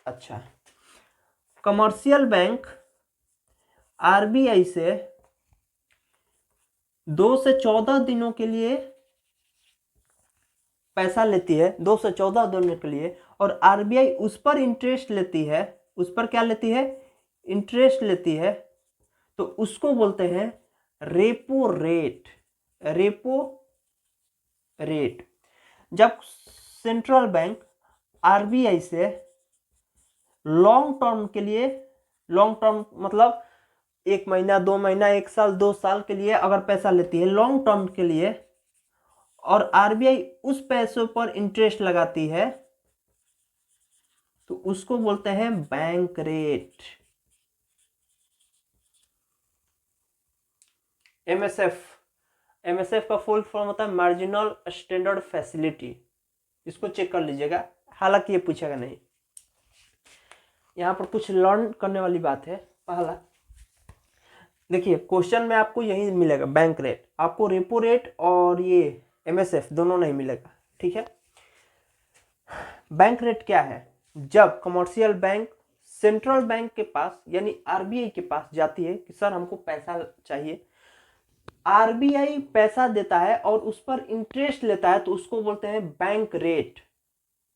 अच्छा, कमर्शियल बैंक आरबीआई से 2 से 14 दिनों के लिए पैसा लेती है, 2 से 14 दिनों के लिए, और आरबीआई उस पर इंटरेस्ट लेती है। उस पर क्या लेती है? इंटरेस्ट लेती है। तो उसको बोलते हैं रेपो रेट। Repo rate. जब सेंट्रल बैंक आरबीआई से लॉन्ग टर्म के लिए, लॉन्ग टर्म मतलब 1 महीना, 2 महीना, 1 साल, 2 साल के लिए अगर पैसा लेती है लॉन्ग टर्म के लिए, और आरबीआई उस पैसों पर इंटरेस्ट लगाती है, तो उसको बोलते हैं बैंक रेट। एमएसएफ का फुल फॉर्म होता है मार्जिनल स्टैंडर्ड फैसिलिटी। इसको चेक कर लीजिएगा, हालांकि ये पूछेगा नहीं। यहां पर कुछ लर्न करने वाली बात है। पहला देखिए, क्वेश्चन में आपको यही मिलेगा बैंक रेट, आपको रेपो रेट और ये एमएसएफ दोनों नहीं मिलेगा, ठीक है। बैंक रेट क्या है? जब कमर्शियल बैंक सेंट्रल बैंक के पास यानी आरबीआई के पास जाती है कि सर हमको पैसा चाहिए, आरबीआई पैसा देता है और उस पर इंटरेस्ट लेता है, तो उसको बोलते हैं बैंक रेट।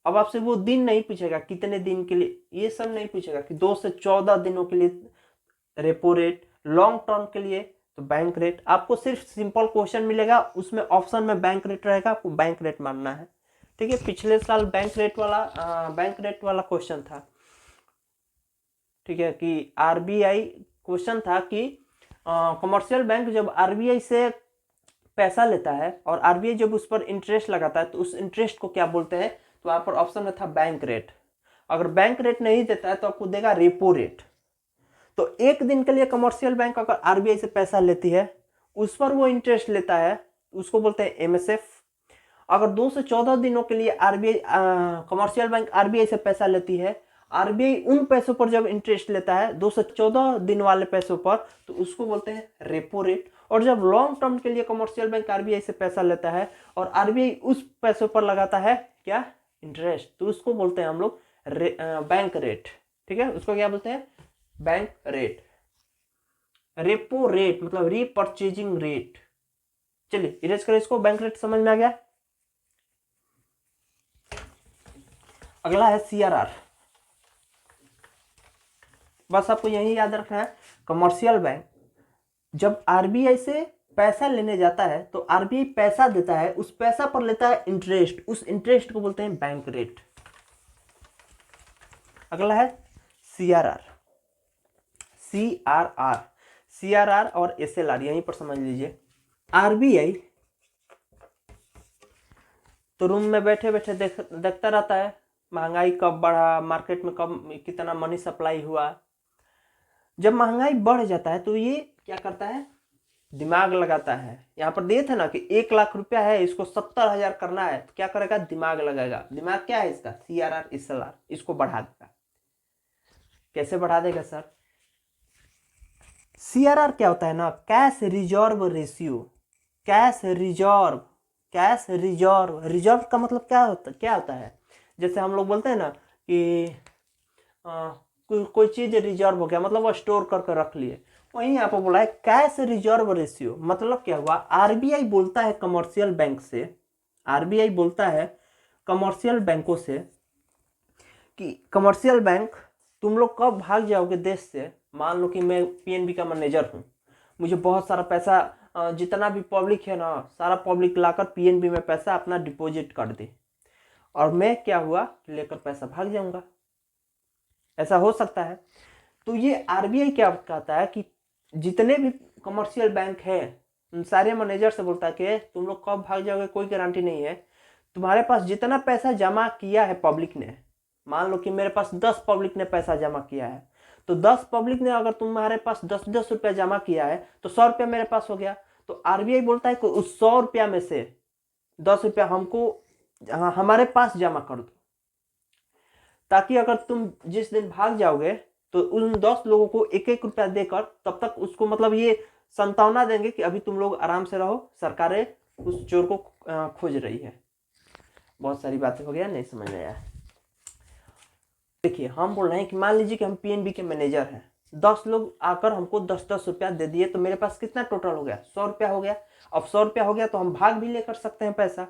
अब आपसे वो दिन नहीं पूछेगा कितने दिन के लिए, ये सब नहीं पूछेगा कि 2 से 14 दिनों के लिए रेपो रेट, लॉन्ग टर्म के लिए तो बैंक रेट। आपको सिर्फ सिंपल क्वेश्चन मिलेगा, उसमें ऑप्शन में बैंक रेट रहेगा, आपको बैंक रेट मानना है, ठीक है। पिछले साल बैंक रेट वाला क्वेश्चन था, ठीक है, कि आरबीआई क्वेश्चन था कि कमर्शियल बैंक जब आरबीआई से पैसा लेता है और आरबीआई जब उस पर इंटरेस्ट लगाता है, तो उस इंटरेस्ट को क्या बोलते हैं? तो वहां पर ऑप्शन में था बैंक रेट। अगर बैंक रेट नहीं देता है तो आपको देगा रेपो रेट। तो 1 दिन के लिए कमर्शियल बैंक अगर आरबीआई से पैसा लेती है, उस पर वो इंटरेस्ट लेता है, उसको बोलते हैं एमएसएफ। अगर 2 से 14 दिनों के लिए आरबीआई कमर्शियल बैंक आरबीआई से पैसा लेती है, आरबीआई उन पैसों पर जब इंटरेस्ट लेता है 214 दिन वाले पैसों पर, तो उसको बोलते हैं रेपो रेट। और जब लॉन्ग टर्म के लिए कमर्शियल बैंक आरबीआई से पैसा लेता है और आरबीआई उस पैसों पर लगाता है क्या, इंटरेस्ट, तो उसको बोलते हैं हम लोग बैंक रेट। ठीक है, उसको क्या बोलते हैं, बैंक रेट। रेपो रेट मतलब रीपर्चेजिंग रेट। चलिए इरेज करें इसको, बैंक रेट समझ में आ गया। अगला है सीआरआर। बस आपको यही याद रखना है, कमर्शियल बैंक जब आरबीआई से पैसा लेने जाता है तो आरबीआई पैसा देता है, उस पैसा पर लेता है इंटरेस्ट, उस इंटरेस्ट को बोलते हैं बैंक रेट। अगला है सीआरआर। सीआरआर, सीआरआर और एसएलआर यहीं पर समझ लीजिए। आरबीआई तो रूम में बैठे बैठे देखता रहता है महंगाई कब बढ़ा, मार्केट में कब कितना मनी सप्लाई हुआ। जब महंगाई बढ़ जाता है तो ये क्या करता है, दिमाग लगाता है। यहाँ पर दिए थे ना कि 1 लाख रुपया है, इसको 70,000 करना है, तो क्या करेगा, दिमाग लगाएगा। दिमाग क्या है इसका, सीआरआर एसएलआर, इसको बढ़ा देगा। कैसे बढ़ा देगा सर, सीआरआर क्या होता है ना, cash reserve ratio. Cash reserve, cash reserve, reserve का मतलब क्या होता है, जैसे हम लोग बोलते हैं ना कि कोई चीज रिजर्व हो गया, मतलब वो स्टोर करके रख लिए, वहीं यहाँ पर बोला है कैश रिजर्व रेशियो। मतलब क्या हुआ, आरबीआई बोलता है कमर्शियल बैंक से, आरबीआई बोलता है कमर्शियल बैंकों से कि कमर्शियल बैंक तुम लोग कब भाग जाओगे देश से। मान लो कि मैं पीएनबी का मैनेजर हूँ, मुझे बहुत सारा पैसा, जितना भी पब्लिक है ना, सारा पब्लिक लाकर पीएनबी में पैसा अपना डिपॉजिट कर दे, और मैं क्या हुआ लेकर पैसा भाग जाऊंगा, ऐसा हो सकता है। तो ये आरबीआई क्या कहता है कि जितने भी कमर्शियल बैंक है उन सारे मैनेजर से बोलता है कि तुम लोग कब भाग जाओगे कोई गारंटी नहीं है, तुम्हारे पास जितना पैसा जमा किया है पब्लिक ने, मान लो कि मेरे पास 10 पब्लिक ने पैसा जमा किया है, तो 10 पब्लिक ने अगर तुम्हारे पास 10-10 रुपया जमा किया है तो 100 रुपया मेरे पास हो गया। तो आरबीआई बोलता है कि उस 100 रुपया में से 10 रुपया हमको हमारे पास जमा कर दो, ताकि अगर तुम जिस दिन भाग जाओगे तो उन 10 लोगों को 1-1 रुपया देकर तब तक उसको मतलब ये संतावना देंगे कि अभी तुम लोग आराम से रहो, सरकारें उस चोर को खोज रही है। बहुत सारी बातें हो गया, नहीं समझ में आया। देखिए हम बोल रहे हैं कि मान लीजिए कि हम पीएनबी के मैनेजर हैं, 10 लोग आकर हमको 10-10 रुपया दे दिए, तो मेरे पास कितना टोटल हो गया, 100 रुपया हो गया। अब 100 रुपया हो गया तो हम भाग भी लेकर सकते हैं पैसा।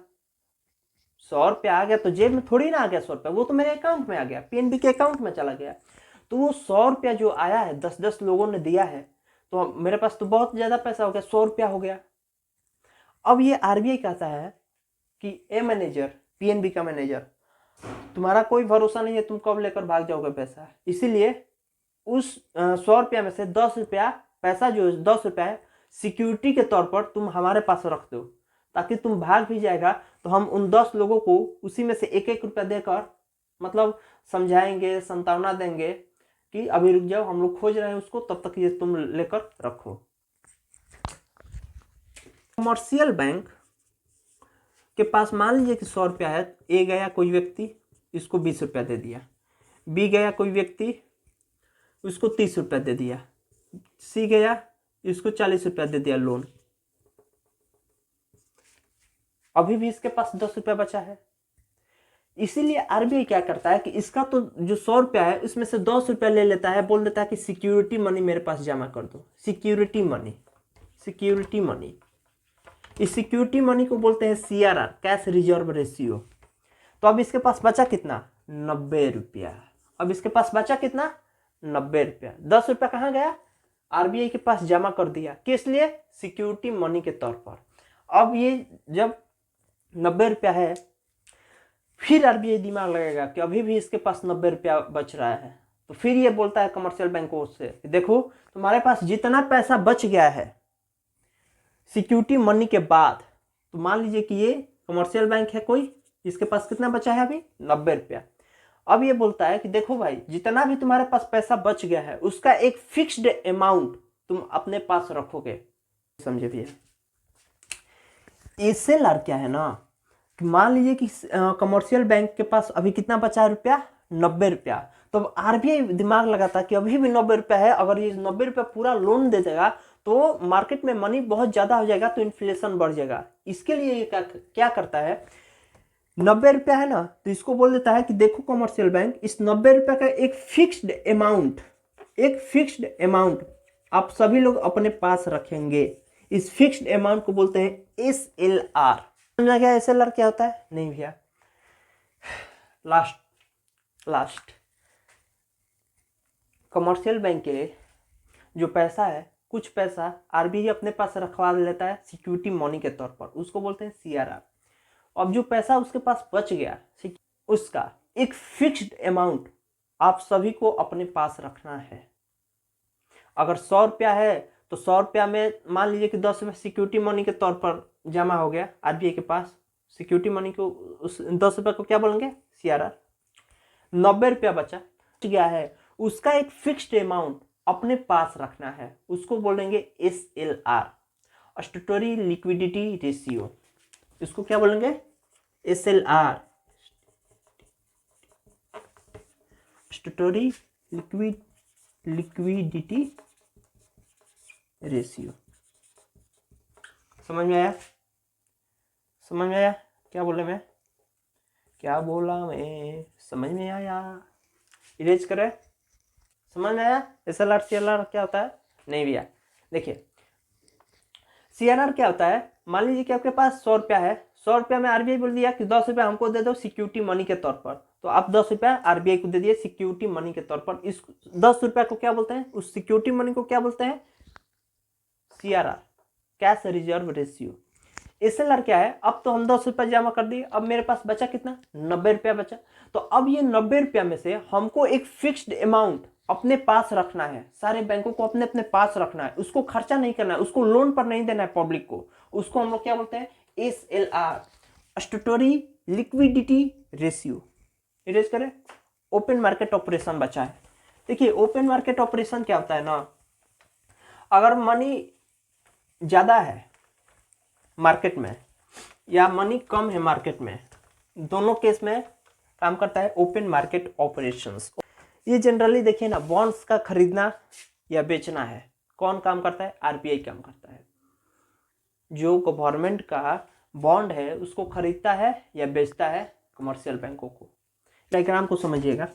100 रुपया आ गया तो जेब में थोड़ी ना आ गया 100 रुपया, वो तो मेरे अकाउंट में आ गया, पीएनबी के अकाउंट में चला गया। तो वो 100 रुपया जो आया है, 10-10 लोगों ने दिया है, तो मेरे पास तो बहुत ज्यादा पैसा हो गया, 100 रुपया हो गया। अब ये आरबीआई कहता है कि ए मैनेजर, पीएनबी का मैनेजर, तुम्हारा कोई भरोसा नहीं है तुम कब लेकर भाग जाओगे पैसा, इसीलिए उस 100 रुपया में से 10 रुपया पैसा, जो 10 रुपया है, सिक्योरिटी के तौर पर तुम हमारे पास रख दो, ताकि तुम भाग भी जाएगा तो हम उन 10 लोगों को उसी में से 1-1 रुपया देकर मतलब समझाएंगे, संतावना देंगे कि अभी रुक जाओ, हम लोग खोज रहे हैं उसको, तब तक ये तुम लेकर रखो। कमर्शियल बैंक के पास मान लीजिए कि 100 रुपया है, ए गया कोई व्यक्ति, इसको 20 रुपया दे दिया, बी गया कोई व्यक्ति, उसको 30 रुपया दे दिया, सी गया, इसको 40 रुपया दे दिया लोन, अभी भी इसके पास 10 रुपया बचा है। इसीलिए आरबीआई क्या करता है कि इसका तो जो 100 रुपया है उसमें से 10 रुपया ले लेता है, बोल देता है कि सिक्योरिटी मनी मेरे पास जमा कर दो, सिक्योरिटी मनी, सिक्योरिटी मनी। इस सिक्योरिटी मनी को बोलते हैं सीआरआर, कैश रिजर्व रेशियो। तो अब इसके पास बचा कितना, 90 रुपया। अब इसके पास बचा कितना, 90 रुपया। 10 रुपया कहाँ गया, आरबीआई के पास जमा कर दिया, किस लिए, सिक्योरिटी मनी के तौर पर। अब ये जब 90 रुपया है, फिर आरबीआई दिमाग लगेगा कि अभी भी इसके पास 90 रुपया बच रहा है, तो फिर ये बोलता है कमर्शियल बैंकों से, देखो तुम्हारे पास जितना पैसा बच गया है सिक्योरिटी मनी के बाद, तो मान लीजिए कि ये कमर्शियल बैंक है कोई, इसके पास कितना बचा है अभी, 90 रुपया। अब ये बोलता है कि देखो भाई, जितना भी तुम्हारे पास पैसा बच गया है उसका एक फिक्स्ड अमाउंट तुम अपने पास रखोगे। समझे भैया, एसएलआर क्या है ना, कि मान लीजिए कि कमर्शियल बैंक के पास अभी कितना बचा है रुपया, 90 रुपया, तो आरबीआई दिमाग लगाता कि अभी भी 90 रुपया है, अगर ये 90 रुपया पूरा लोन दे देगा तो मार्केट में मनी बहुत ज़्यादा हो जाएगा, तो इन्फ्लेशन बढ़ जाएगा। इसके लिए ये क्या करता है, 90 रुपया है ना, तो इसको बोल देता है कि देखो कमर्शियल बैंक, इस 90 रुपया का एक फिक्स्ड अमाउंट आप सभी लोग अपने पास रखेंगे। इस फिक्स्ड अमाउंट को बोलते हैं SLR। समझ गया SLR क्या होता है? नहीं भैया, लास्ट कमर्शियल बैंक के जो पैसा है, कुछ पैसा आरबीआई अपने पास रखवा लेता है सिक्योरिटी मनी के तौर पर, उसको बोलते हैं CRR। अब जो पैसा उसके पास बच गया, उसका एक फिक्स्ड अमाउंट आप सभी को अपने पास रखना है। अगर 100 रुपया है तो 100 रुपया में मान लीजिए कि 10 रुपये सिक्योरिटी मनी के तौर पर जमा हो गया आरबीआई के पास, सिक्योरिटी मनी को उस 10 रुपये को क्या बोलेंगे? CRR। 90 रुपया बचा गया है, उसका एक फिक्स्ड अमाउंट अपने पास रखना है, उसको बोलेंगे SLR, स्टैट्यूटरी लिक्विडिटी रेशियो। इसको क्या बोलेंगे? SLR, statutory liquidity ratio. समझ में आया? क्या बोला मैं? समझ में आया? इरेज करें? समझ में आया? SLR CLR क्या होता है? नहीं भैया, देखिए CRR क्या होता है, मान लीजिए कि आपके पास 100 रुपया है, 100 रुपया में आरबीआई बोल दिया कि 10 रुपया हमको दे दो सिक्योरिटी मनी के तौर पर, तो आप 10 रुपया आरबीआई को दे दिए सिक्योरिटी मनी के तौर पर। इस 10 रुपया को क्या बोलते हैं? उस सिक्योरिटी मनी को क्या बोलते हैं? CRR, cash reserve ratio. SLR क्या है, अब तो हम 10 रुपया जमा कर दिए, अब मेरे पास बचा कितना? 90 रुपया बचा। तो अब ये 90 रुपया में से हमको एक फिक्स्ड अमाउंट अपने पास रखना है, सारे बैंकों को अपने अपने पास रखना है, उसको खर्चा नहीं करना है, उसको लोन पर नहीं देना है पब्लिक को। उसको हम लोग क्या बोलते हैं? SLR, statutory liquidity ratio. Erase करें? ओपन मार्केट ऑपरेशन बचा है। देखिए ओपन मार्केट ऑपरेशन क्या होता है ना, अगर मनी ज्यादा है मार्केट में या मनी कम है मार्केट में, दोनों केस में काम करता है ओपन मार्केट ऑपरेशंस। ये जनरली देखिए ना, बॉन्ड्स का खरीदना या बेचना है, कौन काम करता है? आरबीआई काम करता है। जो गवर्नमेंट का बॉन्ड है उसको खरीदता है या बेचता है कमर्शियल बैंकों को। डायग्राम को समझिएगा।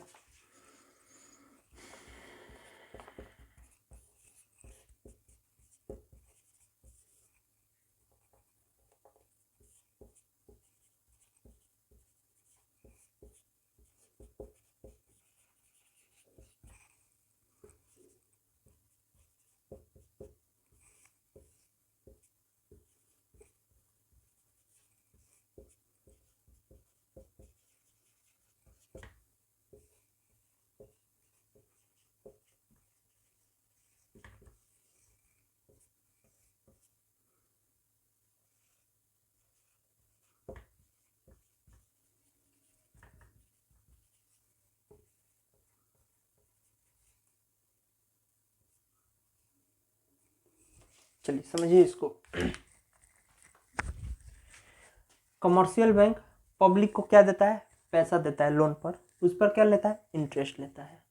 चलिए समझिए इसको। कमर्शियल बैंक पब्लिक को क्या देता है? पैसा देता है लोन पर, उस पर क्या लेता है? इंटरेस्ट लेता है।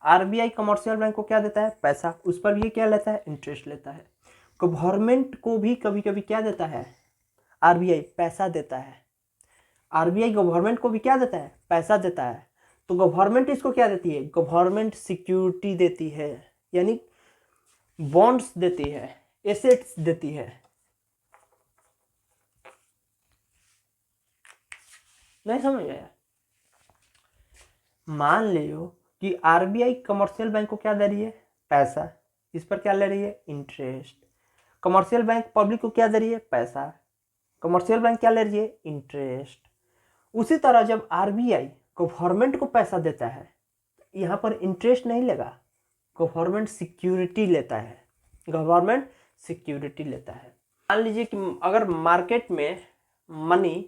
आरबीआई कमर्शियल बैंक को क्या देता है? पैसा, उस पर भी क्या लेता है? इंटरेस्ट लेता है। गवर्नमेंट को भी कभी कभी क्या देता है? आरबीआई पैसा देता है। आरबीआई गवर्नमेंट को भी क्या देता है? पैसा देता है। तो गवर्नमेंट इसको क्या देती है? गवर्नमेंट सिक्योरिटी देती है, यानी बॉन्ड्स देती है, एसेट्स देती है। नहीं समझ आया? मान लियो कि आरबीआई कमर्शियल बैंक को क्या दे रही है? पैसा, इस पर क्या ले रही है? इंटरेस्ट। कमर्शियल बैंक पब्लिक को क्या दे रही है? पैसा। कमर्शियल बैंक क्या ले रही है? इंटरेस्ट। उसी तरह जब आरबीआई गवर्नमेंट को पैसा देता है, यहाँ पर इंटरेस्ट नहीं लेगा, गवर्नमेंट सिक्योरिटी लेता है। गवर्नमेंट सिक्योरिटी लेता है। मान लीजिए कि अगर मार्केट में मनी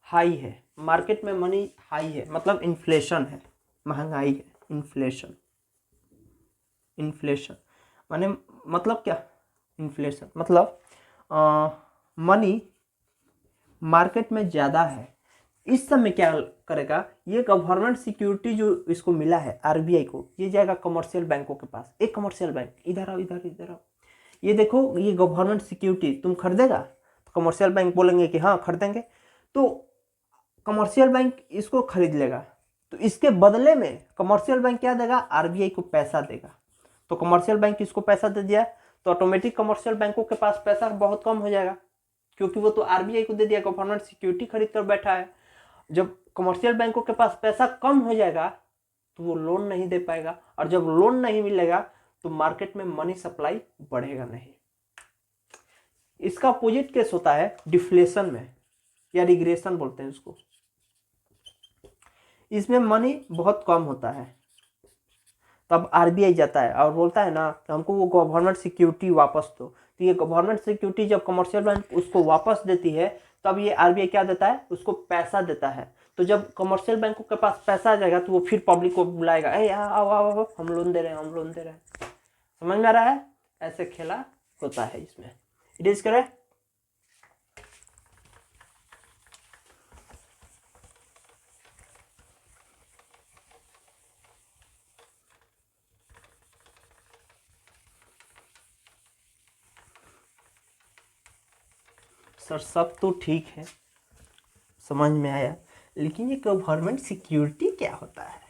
हाई है, मार्केट में मनी हाई है मतलब इन्फ्लेशन है, महंगाई है, इन्फ्लेशन। इन्फ्लेशन माने मतलब क्या? इन्फ्लेशन मतलब मनी मार्केट में ज़्यादा है, इस समय क्या करेगा, ये गवर्नमेंट सिक्योरिटी जो इसको मिला है आरबीआई को, ये जाएगा कमर्शियल बैंकों के पास। एक कमर्शियल बैंक, इधर आओ इधर इधर आओ, ये देखो ये गवर्नमेंट सिक्योरिटी तुम खरीदेगा, तो कमर्शियल बैंक बोलेंगे कि हाँ खरीदेंगे, तो कमर्शियल बैंक इसको खरीद लेगा। तो इसके बदले में कमर्शियल बैंक क्या देगा, आरबीआई को पैसा देगा। तो कमर्शियल बैंक इसको पैसा दे दिया तो ऑटोमेटिक कमर्शियल बैंकों के पास पैसा बहुत कम हो जाएगा, क्योंकि वो तो आरबीआई को दे दिया, गवर्नमेंट सिक्योरिटी खरीद कर बैठा है। जब कमर्शियल बैंकों के पास पैसा कम हो जाएगा तो वो लोन नहीं दे पाएगा, और जब लोन नहीं मिलेगा तो मार्केट में मनी सप्लाई बढ़ेगा नहीं। इसका अपोजिट केस होता है डिफ्लेशन में, या रिग्रेशन बोलते हैं उसको। इसमें मनी बहुत कम होता है, तब आरबीआई जाता है और बोलता है ना कि हमको वो गवर्नमेंट सिक्योरिटी वापस दो। तो ये गवर्नमेंट सिक्योरिटी जब कमर्शियल बैंक उसको वापस देती है, तब ये आरबीआई क्या देता है, उसको पैसा देता है। तो जब कमर्शियल बैंकों के पास पैसा आ जाएगा तो वो फिर पब्लिक को बुलाएगा, ए आओ आओ आओ, हम लोन दे रहे हैं, हम लोन दे रहे हैं। समझ में आ रहा है, ऐसे खेला होता है इसमें। It is correct. सर सब तो ठीक है, समझ में आया, लेकिन ये गवर्नमेंट सिक्योरिटी क्या होता है?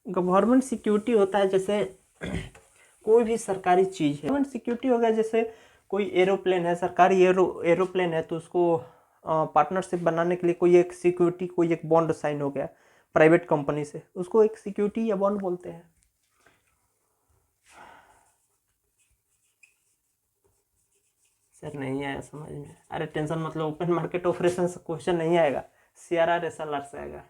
गवर्नमेंट सिक्योरिटी होता है जैसे कोई भी सरकारी चीज़ है, गवर्नमेंट सिक्योरिटी हो गया जैसे कोई एरोप्लेन है, सरकारी एरोप्लेन है, तो उसको पार्टनरशिप बनाने के लिए कोई एक सिक्योरिटी, कोई एक बॉन्ड साइन हो गया प्राइवेट कंपनी से, उसको एक सिक्योरिटी या बॉन्ड बोलते हैं। सर नहीं आया समझ में? अरे टेंशन मतलब ओपन मार्केट ऑपरेशन से क्वेश्चन नहीं आएगा, सीआरआर एसएलआर से आएगा।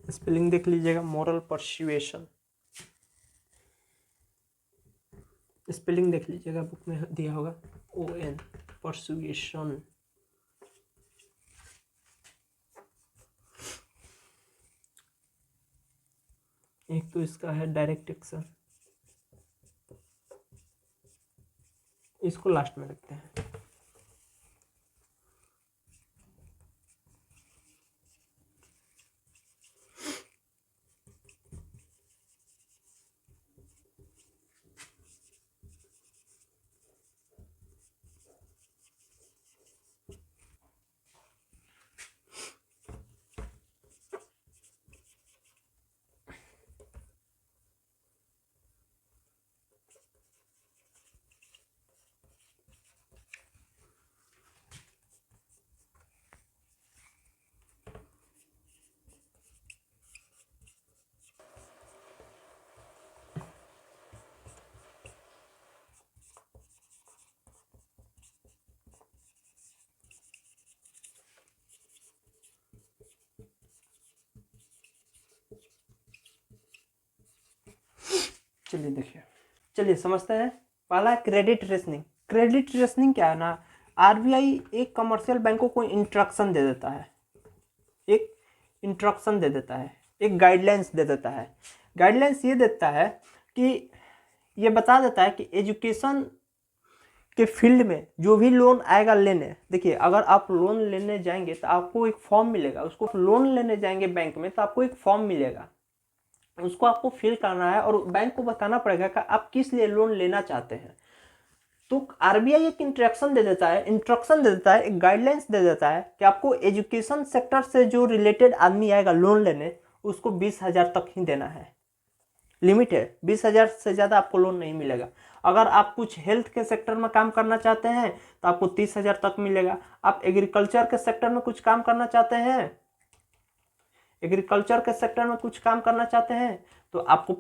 स्पेलिंग देख लीजिएगा, मोरल परसुएशन, स्पेलिंग देख लीजिएगा, बुक में दिया होगा, ON परसुएशन। एक तो इसका है डायरेक्ट एक्शन, इसको लास्ट में रखते हैं। चलिए देखिए, चलिए समझते हैं। पहला क्रेडिट रेशनिंग। क्रेडिट रेशनिंग क्या है ना, आरबीआई एक कमर्शियल बैंकों को इंस्ट्रक्शन दे देता है, एक इंस्ट्रक्शन दे देता है, एक गाइडलाइंस दे देता है। गाइडलाइंस ये देता है कि ये बता देता है कि एजुकेशन के फील्ड में जो भी लोन आएगा लेने, देखिए अगर आप लोन लेने जाएंगे तो आपको एक फॉर्म मिलेगा, उसको लोन लेने जाएंगे बैंक में तो आपको एक फॉर्म मिलेगा, उसको आपको फिल करना है और बैंक को बताना पड़ेगा कि आप किस लिए लोन लेना चाहते हैं। तो आरबीआई एक इंस्ट्रक्शन दे देता है, एक गाइडलाइंस दे देता है कि आपको एजुकेशन सेक्टर से जो रिलेटेड आदमी आएगा लोन लेने, उसको 20,000 तक ही देना है, लिमिट है 20,000 से ज़्यादा आपको लोन नहीं मिलेगा। अगर आप कुछ हेल्थ के सेक्टर में काम करना चाहते हैं तो आपको 30,000 तक मिलेगा। आप एग्रीकल्चर के सेक्टर में कुछ काम करना चाहते हैं, तो आपको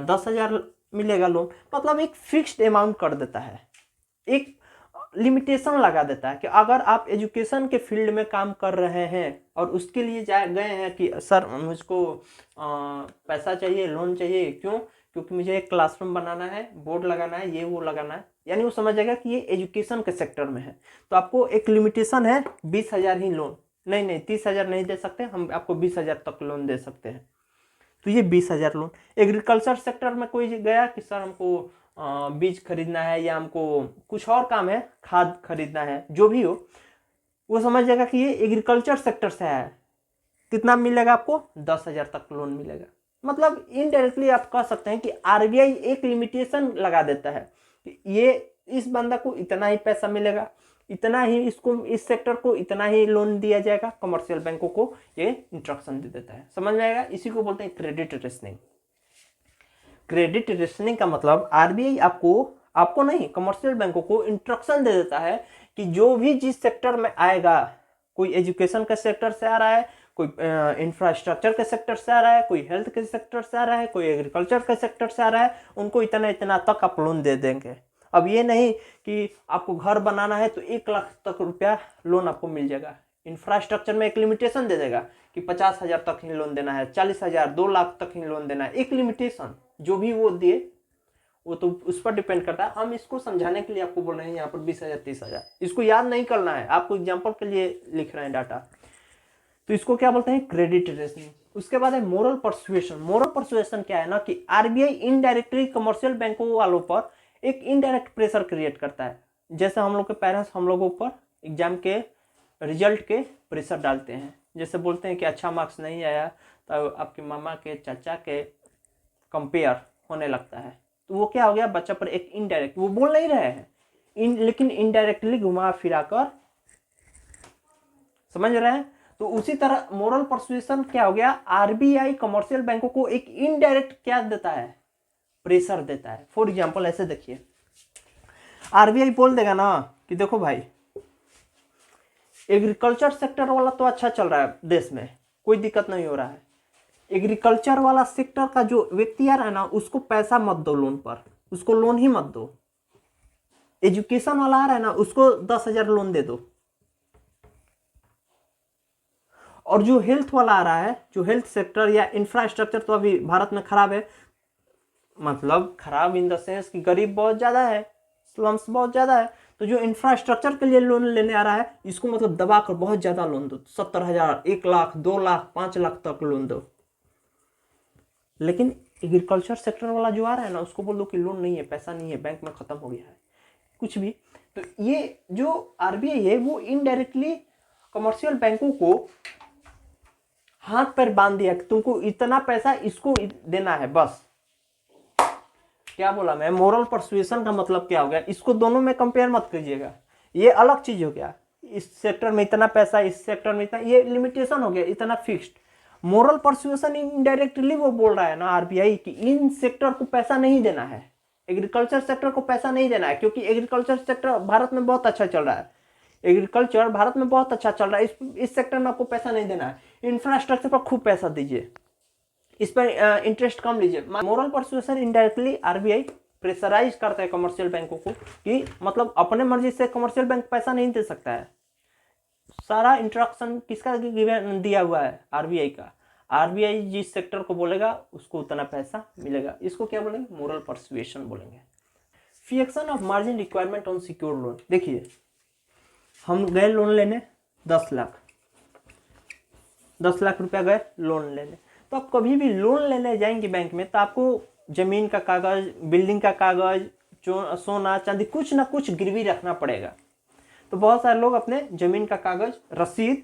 10,000 मिलेगा लोन, मतलब एक फिक्स्ड अमाउंट कर देता है, एक लिमिटेशन लगा देता है कि अगर आप एजुकेशन के फील्ड में काम कर रहे हैं और उसके लिए गए हैं कि सर मुझको पैसा चाहिए, लोन चाहिए, क्यों? क्योंकि मुझे एक क्लासरूम बनाना है, बोर्ड लगाना है, ये वो लगाना है, यानी वो समझ जाएगा कि ये एजुकेशन के सेक्टर में है, तो आपको एक लिमिटेशन है 20,000 ही लोन, नहीं 30,000 नहीं दे सकते, हम आपको 20,000 तक लोन दे सकते हैं, तो ये 20,000 लोन। एग्रीकल्चर सेक्टर में कोई गया कि सर हमको बीज खरीदना है या हमको कुछ और काम है, खाद खरीदना है, जो भी हो, वो समझ जाएगा कि ये एग्रीकल्चर सेक्टर से है, कितना मिलेगा आपको? 10,000 तक लोन मिलेगा। मतलब इनडायरेक्टली आप कह सकते हैं कि आरबीआई एक लिमिटेशन लगा देता है कि ये इस बंदा को इतना ही पैसा मिलेगा, इतना ही इसको, इस सेक्टर को इतना ही लोन दिया जाएगा, कमर्शियल बैंकों को ये इंस्ट्रक्शन दे देता है। समझ में आएगा? इसी को बोलते हैं क्रेडिट रेशनिंग। क्रेडिट रेशनिंग का मतलब आरबीआई आपको नहीं, कमर्शियल बैंकों को इंस्ट्रक्शन दे देता है कि जो भी जिस सेक्टर में आएगा, कोई एजुकेशन के सेक्टर से आ रहा है, कोई इंफ्रास्ट्रक्चर के सेक्टर से आ रहा है, कोई हेल्थ के सेक्टर से आ रहा है, कोई एग्रीकल्चर के सेक्टर से आ रहा है, उनको इतना इतना तक आप लोन दे देंगे। अब ये नहीं कि आपको घर बनाना है तो 1 लाख तक रुपया लोन आपको मिल जाएगा, इंफ्रास्ट्रक्चर में एक लिमिटेशन दे देगा कि 50,000 तक ही लोन देना है, 40,000, 2 लाख तक ही लोन देना है, एक लिमिटेशन, जो भी वो दिए वो तो उस पर डिपेंड करता है। हम इसको समझाने के लिए आपको बोल रहे हैं यहाँ पर 20,000, 30,000, इसको याद नहीं करना है, आपको एग्जाम्पल के लिए लिख रहे हैं डाटा, तो इसको क्या बोलते हैं? Credit rationing. उसके बाद है मोरल परसुएशन। मोरल परसुएशन क्या है ना कि आरबीआई इनडायरेक्टली कमर्शियल बैंकों वालों पर एक इनडायरेक्ट प्रेशर क्रिएट करता है, जैसे हम लोग के पेरेंट्स हम लोगों पर एग्जाम के रिजल्ट के प्रेशर डालते हैं, जैसे बोलते हैं कि अच्छा मार्क्स नहीं आया तो आपके मामा के, चाचा के कंपेयर होने लगता है, तो वो क्या हो गया? बच्चा पर एक इनडायरेक्ट, वो बोल नहीं रहे हैं लेकिन इनडायरेक्टली घुमा फिरा कर, समझ रहे हैं? तो उसी तरह मोरल परसुएशन क्या हो गया? आरबीआई कमर्शियल बैंकों को एक इनडायरेक्ट क्या देता है? प्रेशर देता है। फॉर एग्जांपल ऐसे देखिए, आरबीआई बोल देगा ना कि देखो भाई, एग्रीकल्चर सेक्टर वाला तो अच्छा चल रहा है देश में, कोई दिक्कत नहीं हो रहा है, एग्रीकल्चर वाला सेक्टर का जो व्यक्ति आ रहा है ना, उसको पैसा मत दो लोन पर, उसको लोन ही मत दो। एजुकेशन वाला आ रहा है ना, उसको 10,000 लोन दे दो। और जो हेल्थ वाला आ रहा है, जो हेल्थ सेक्टर या इंफ्रास्ट्रक्चर तो अभी भारत में खराब है, मतलब खराब इन द सेंस कि गरीब बहुत ज्यादा है, स्लम्स बहुत ज्यादा है, तो जो इंफ्रास्ट्रक्चर के लिए लोन लेने आ रहा है, इसको मतलब दबा कर बहुत ज्यादा लोन दो, 70,000, 1 लाख, 2 लाख, 5 लाख तक लोन दो। लेकिन एग्रीकल्चर सेक्टर वाला जो आ रहा है ना, उसको बोल दो कि लोन नहीं है, पैसा नहीं है, बैंक में खत्म हो गया है, कुछ भी। तो ये जो आरबीआई है वो इनडायरेक्टली कमर्शियल बैंकों को हाथ पर बांध दिया कि तुमको इतना पैसा इसको देना है, बस। क्या बोला मैं? मोरल परसुएशन का मतलब क्या हो गया? इसको दोनों में कंपेयर मत कीजिएगा, ये अलग चीज हो गया, इस सेक्टर में इतना पैसा, इस सेक्टर में इतना, ये लिमिटेशन हो गया, इतना फिक्स्ड। मोरल परसुएशन इनडायरेक्टली वो बोल रहा है ना आरबीआई कि इन सेक्टर को पैसा नहीं देना है, एग्रीकल्चर सेक्टर को पैसा नहीं देना है, क्योंकि एग्रीकल्चर सेक्टर भारत में बहुत अच्छा चल रहा है, एग्रीकल्चर भारत में बहुत अच्छा चल रहा है, इस सेक्टर में आपको पैसा नहीं देना है, इंफ्रास्ट्रक्चर पर खूब पैसा दीजिए, इस पर इंटरेस्ट कम लीजिए। Moral persuasion indirectly RBI pressurise करता है कमर्शियल बैंकों को कि मतलब अपने मर्जी से कमर्शियल बैंक पैसा नहीं दे सकता है, सारा इंस्ट्रक्शन किसका दिया हुआ है? आरबीआई का। आरबीआई जिस सेक्टर को बोलेगा उसको उतना पैसा मिलेगा, इसको क्या बोलेंगे? मोरल परसुएशन बोलेंगे। Fixation of margin requirement on secured loan. देखिए, हम गए लोन लेने 10 लाख रुपया गए लोन लेने, तो आप कभी भी लोन लेने जाएंगे बैंक में तो आपको जमीन का कागज, बिल्डिंग का कागज, सोना चांदी कुछ ना कुछ गिरवी रखना पड़ेगा। तो बहुत सारे लोग अपने जमीन का कागज, रसीद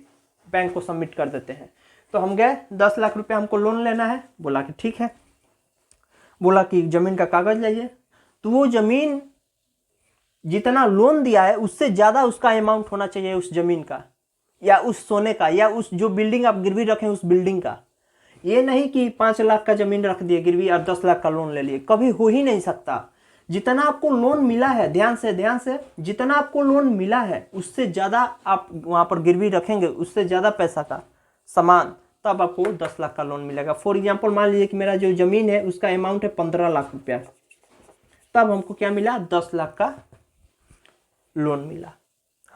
बैंक को सबमिट कर देते हैं। तो हम गए 10 लाख रुपया हमको लोन लेना है, बोला कि ठीक है, बोला कि जमीन का कागज लाइए, तो वो जमीन जितना लोन दिया है उससे ज्यादा उसका अमाउंट होना चाहिए, उस जमीन का या उस सोने का या उस जो बिल्डिंग आप गिरवी रखें उस बिल्डिंग का। ये नहीं कि 5 लाख का जमीन रख दिए गिरवी और 10 लाख का लोन ले लिए, कभी हो ही नहीं सकता। जितना आपको लोन मिला है, ध्यान से जितना आपको लोन मिला है उससे ज्यादा आप वहां पर गिरवी रखेंगे, उससे ज्यादा पैसा का सामान, तब आपको 10 लाख का लोन मिलेगा। फॉर एग्जाम्पल मान लीजिए कि मेरा जो जमीन है उसका अमाउंट है 15 लाख रुपया, तब हमको क्या मिला, 10 लाख का लोन मिला।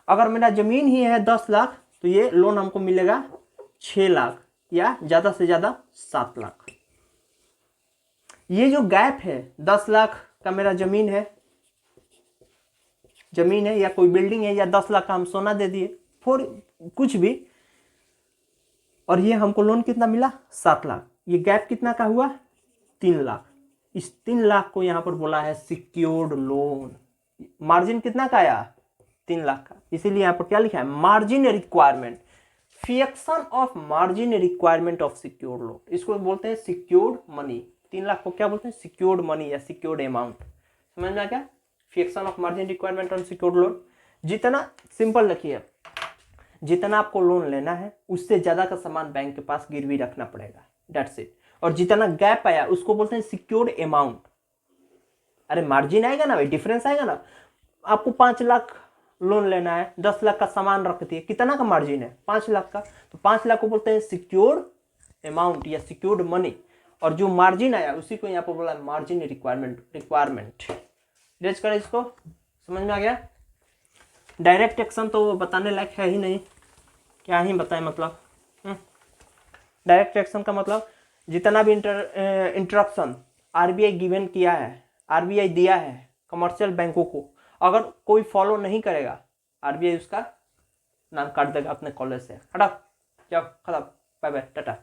अगर मेरा जमीन ही है 10 लाख तो ये लोन हमको मिलेगा 6 लाख या ज्यादा से ज्यादा 7 लाख। ये जो गैप है, 10 लाख का मेरा जमीन है या कोई बिल्डिंग है, या 10 लाख का हम सोना दे दिए, फॉर कुछ भी, और ये हमको लोन कितना मिला, 7 लाख। ये गैप कितना का हुआ, 3 लाख। इस 3 लाख को यहां पर बोला है सिक्योर्ड लोन। मार्जिन कितना का आया, 3 लाख का, इसीलिए यहां पर क्या लिखा है, margin requirement, fiction of margin requirement of secured loan. इसको बोलते हैं सिक्योर्ड मनी। 3 लाख को क्या बोलते हैं, सिक्योर्ड मनी या सिक्योर्ड अमाउंट। समझ में आ गया, fiction of margin requirement on secured loan. जितना सिंपल रखिए, जितना आपको लोन लेना है उससे ज्यादा का सामान बैंक के पास गिरवी रखना पड़ेगा, दैट्स इट। और जितना गैप आया उसको बोलते हैं सिक्योर्ड अमाउंट। अरे मार्जिन आएगा ना भाई, डिफरेंस आएगा ना। आपको 5 लाख लोन लेना है, 10 लाख का सामान रख दिए, कितना का मार्जिन है, 5 लाख का, तो 5 लाख को बोलते हैं सिक्योर्ड अमाउंट या सिक्योर्ड मनी। और जो मार्जिन आया उसी को यहाँ पर बोला मार्जिन रिक्वायरमेंट। रेज करें इसको, समझ में आ गया। डायरेक्ट एक्शन तो बताने लायक है ही नहीं, क्या ही बताएं, मतलब डायरेक्ट एक्शन का मतलब जितना भी इंटरप्शन आरबीआई गिवन किया है, आरबीआई दिया है कमर्शियल बैंकों को, अगर कोई फॉलो नहीं करेगा आरबीआई उसका नाम काट देगा अपने कॉलेज से, हटा जाओ, खत्म, बाय बाय, टाटा।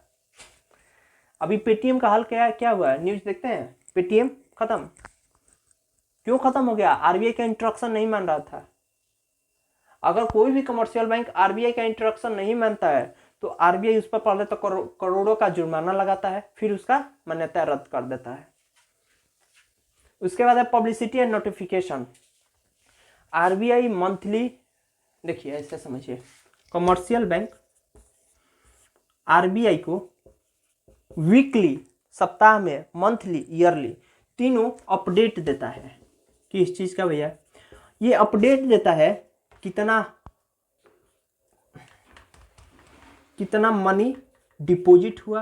अभी पेटीएम का हाल क्या हुआ है, न्यूज देखते हैं, पेटीएम खत्म। क्यों खत्म हो गया, आरबीआई का इंस्ट्रक्शन नहीं मान रहा था। अगर कोई भी कमर्शियल बैंक आरबीआई का इंस्ट्रक्शन नहीं मानता है तो आरबीआई उस पर पहले तो करोड़ों का जुर्माना लगाता है, फिर उसका मान्यता रद्द कर देता है। उसके बाद है publicity and notification. RBI monthly, देखिए ऐसे समझिए, कमर्शियल बैंक आरबीआई को वीकली, सप्ताह में, मंथली, ईयरली, तीनों अपडेट देता है। किस चीज का भैया, ये अपडेट देता है कितना मनी डिपॉजिट हुआ,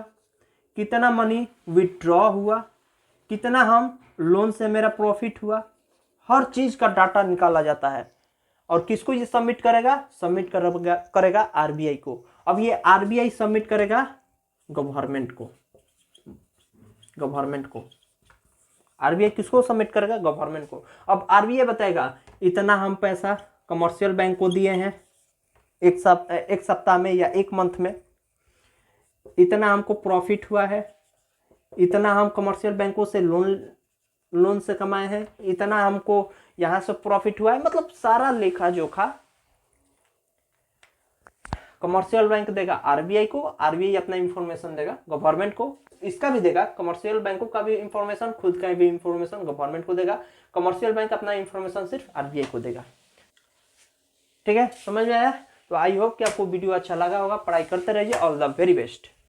कितना मनी विथड्रॉ हुआ, कितना हम लोन से मेरा प्रॉफिट हुआ, हर चीज का डाटा निकाला जाता है। और किसको ये सबमिट करेगा, करेगा आरबीआई को। अब ये आरबीआई सबमिट करेगा गवर्नमेंट को। आरबीआई किसको सबमिट करेगा, गवर्नमेंट को। अब आरबीआई बताएगा इतना हम पैसा कमर्शियल बैंक को दिए हैं एक सप्ताह में या एक मंथ में, इतना हमको प्रॉफिट हुआ है, इतना हम कमर्शियल बैंकों से लोन से कमाए हैं, इतना हमको यहां से प्रॉफिट हुआ है। मतलब सारा लेखा जोखा कमर्शियल बैंक देगा आरबीआई को, आरबीआई अपना इंफॉर्मेशन देगा गवर्नमेंट को, इसका भी देगा, कमर्शियल बैंकों का भी इंफॉर्मेशन, खुद का भी इंफॉर्मेशन गवर्नमेंट को देगा, कमर्शियल बैंक अपना इंफॉर्मेशन सिर्फ आरबीआई को देगा। ठीक है, समझ में आया। तो आई होप कि आपको वीडियो अच्छा लगा होगा। पढ़ाई करते रहिए, ऑल द वेरी बेस्ट।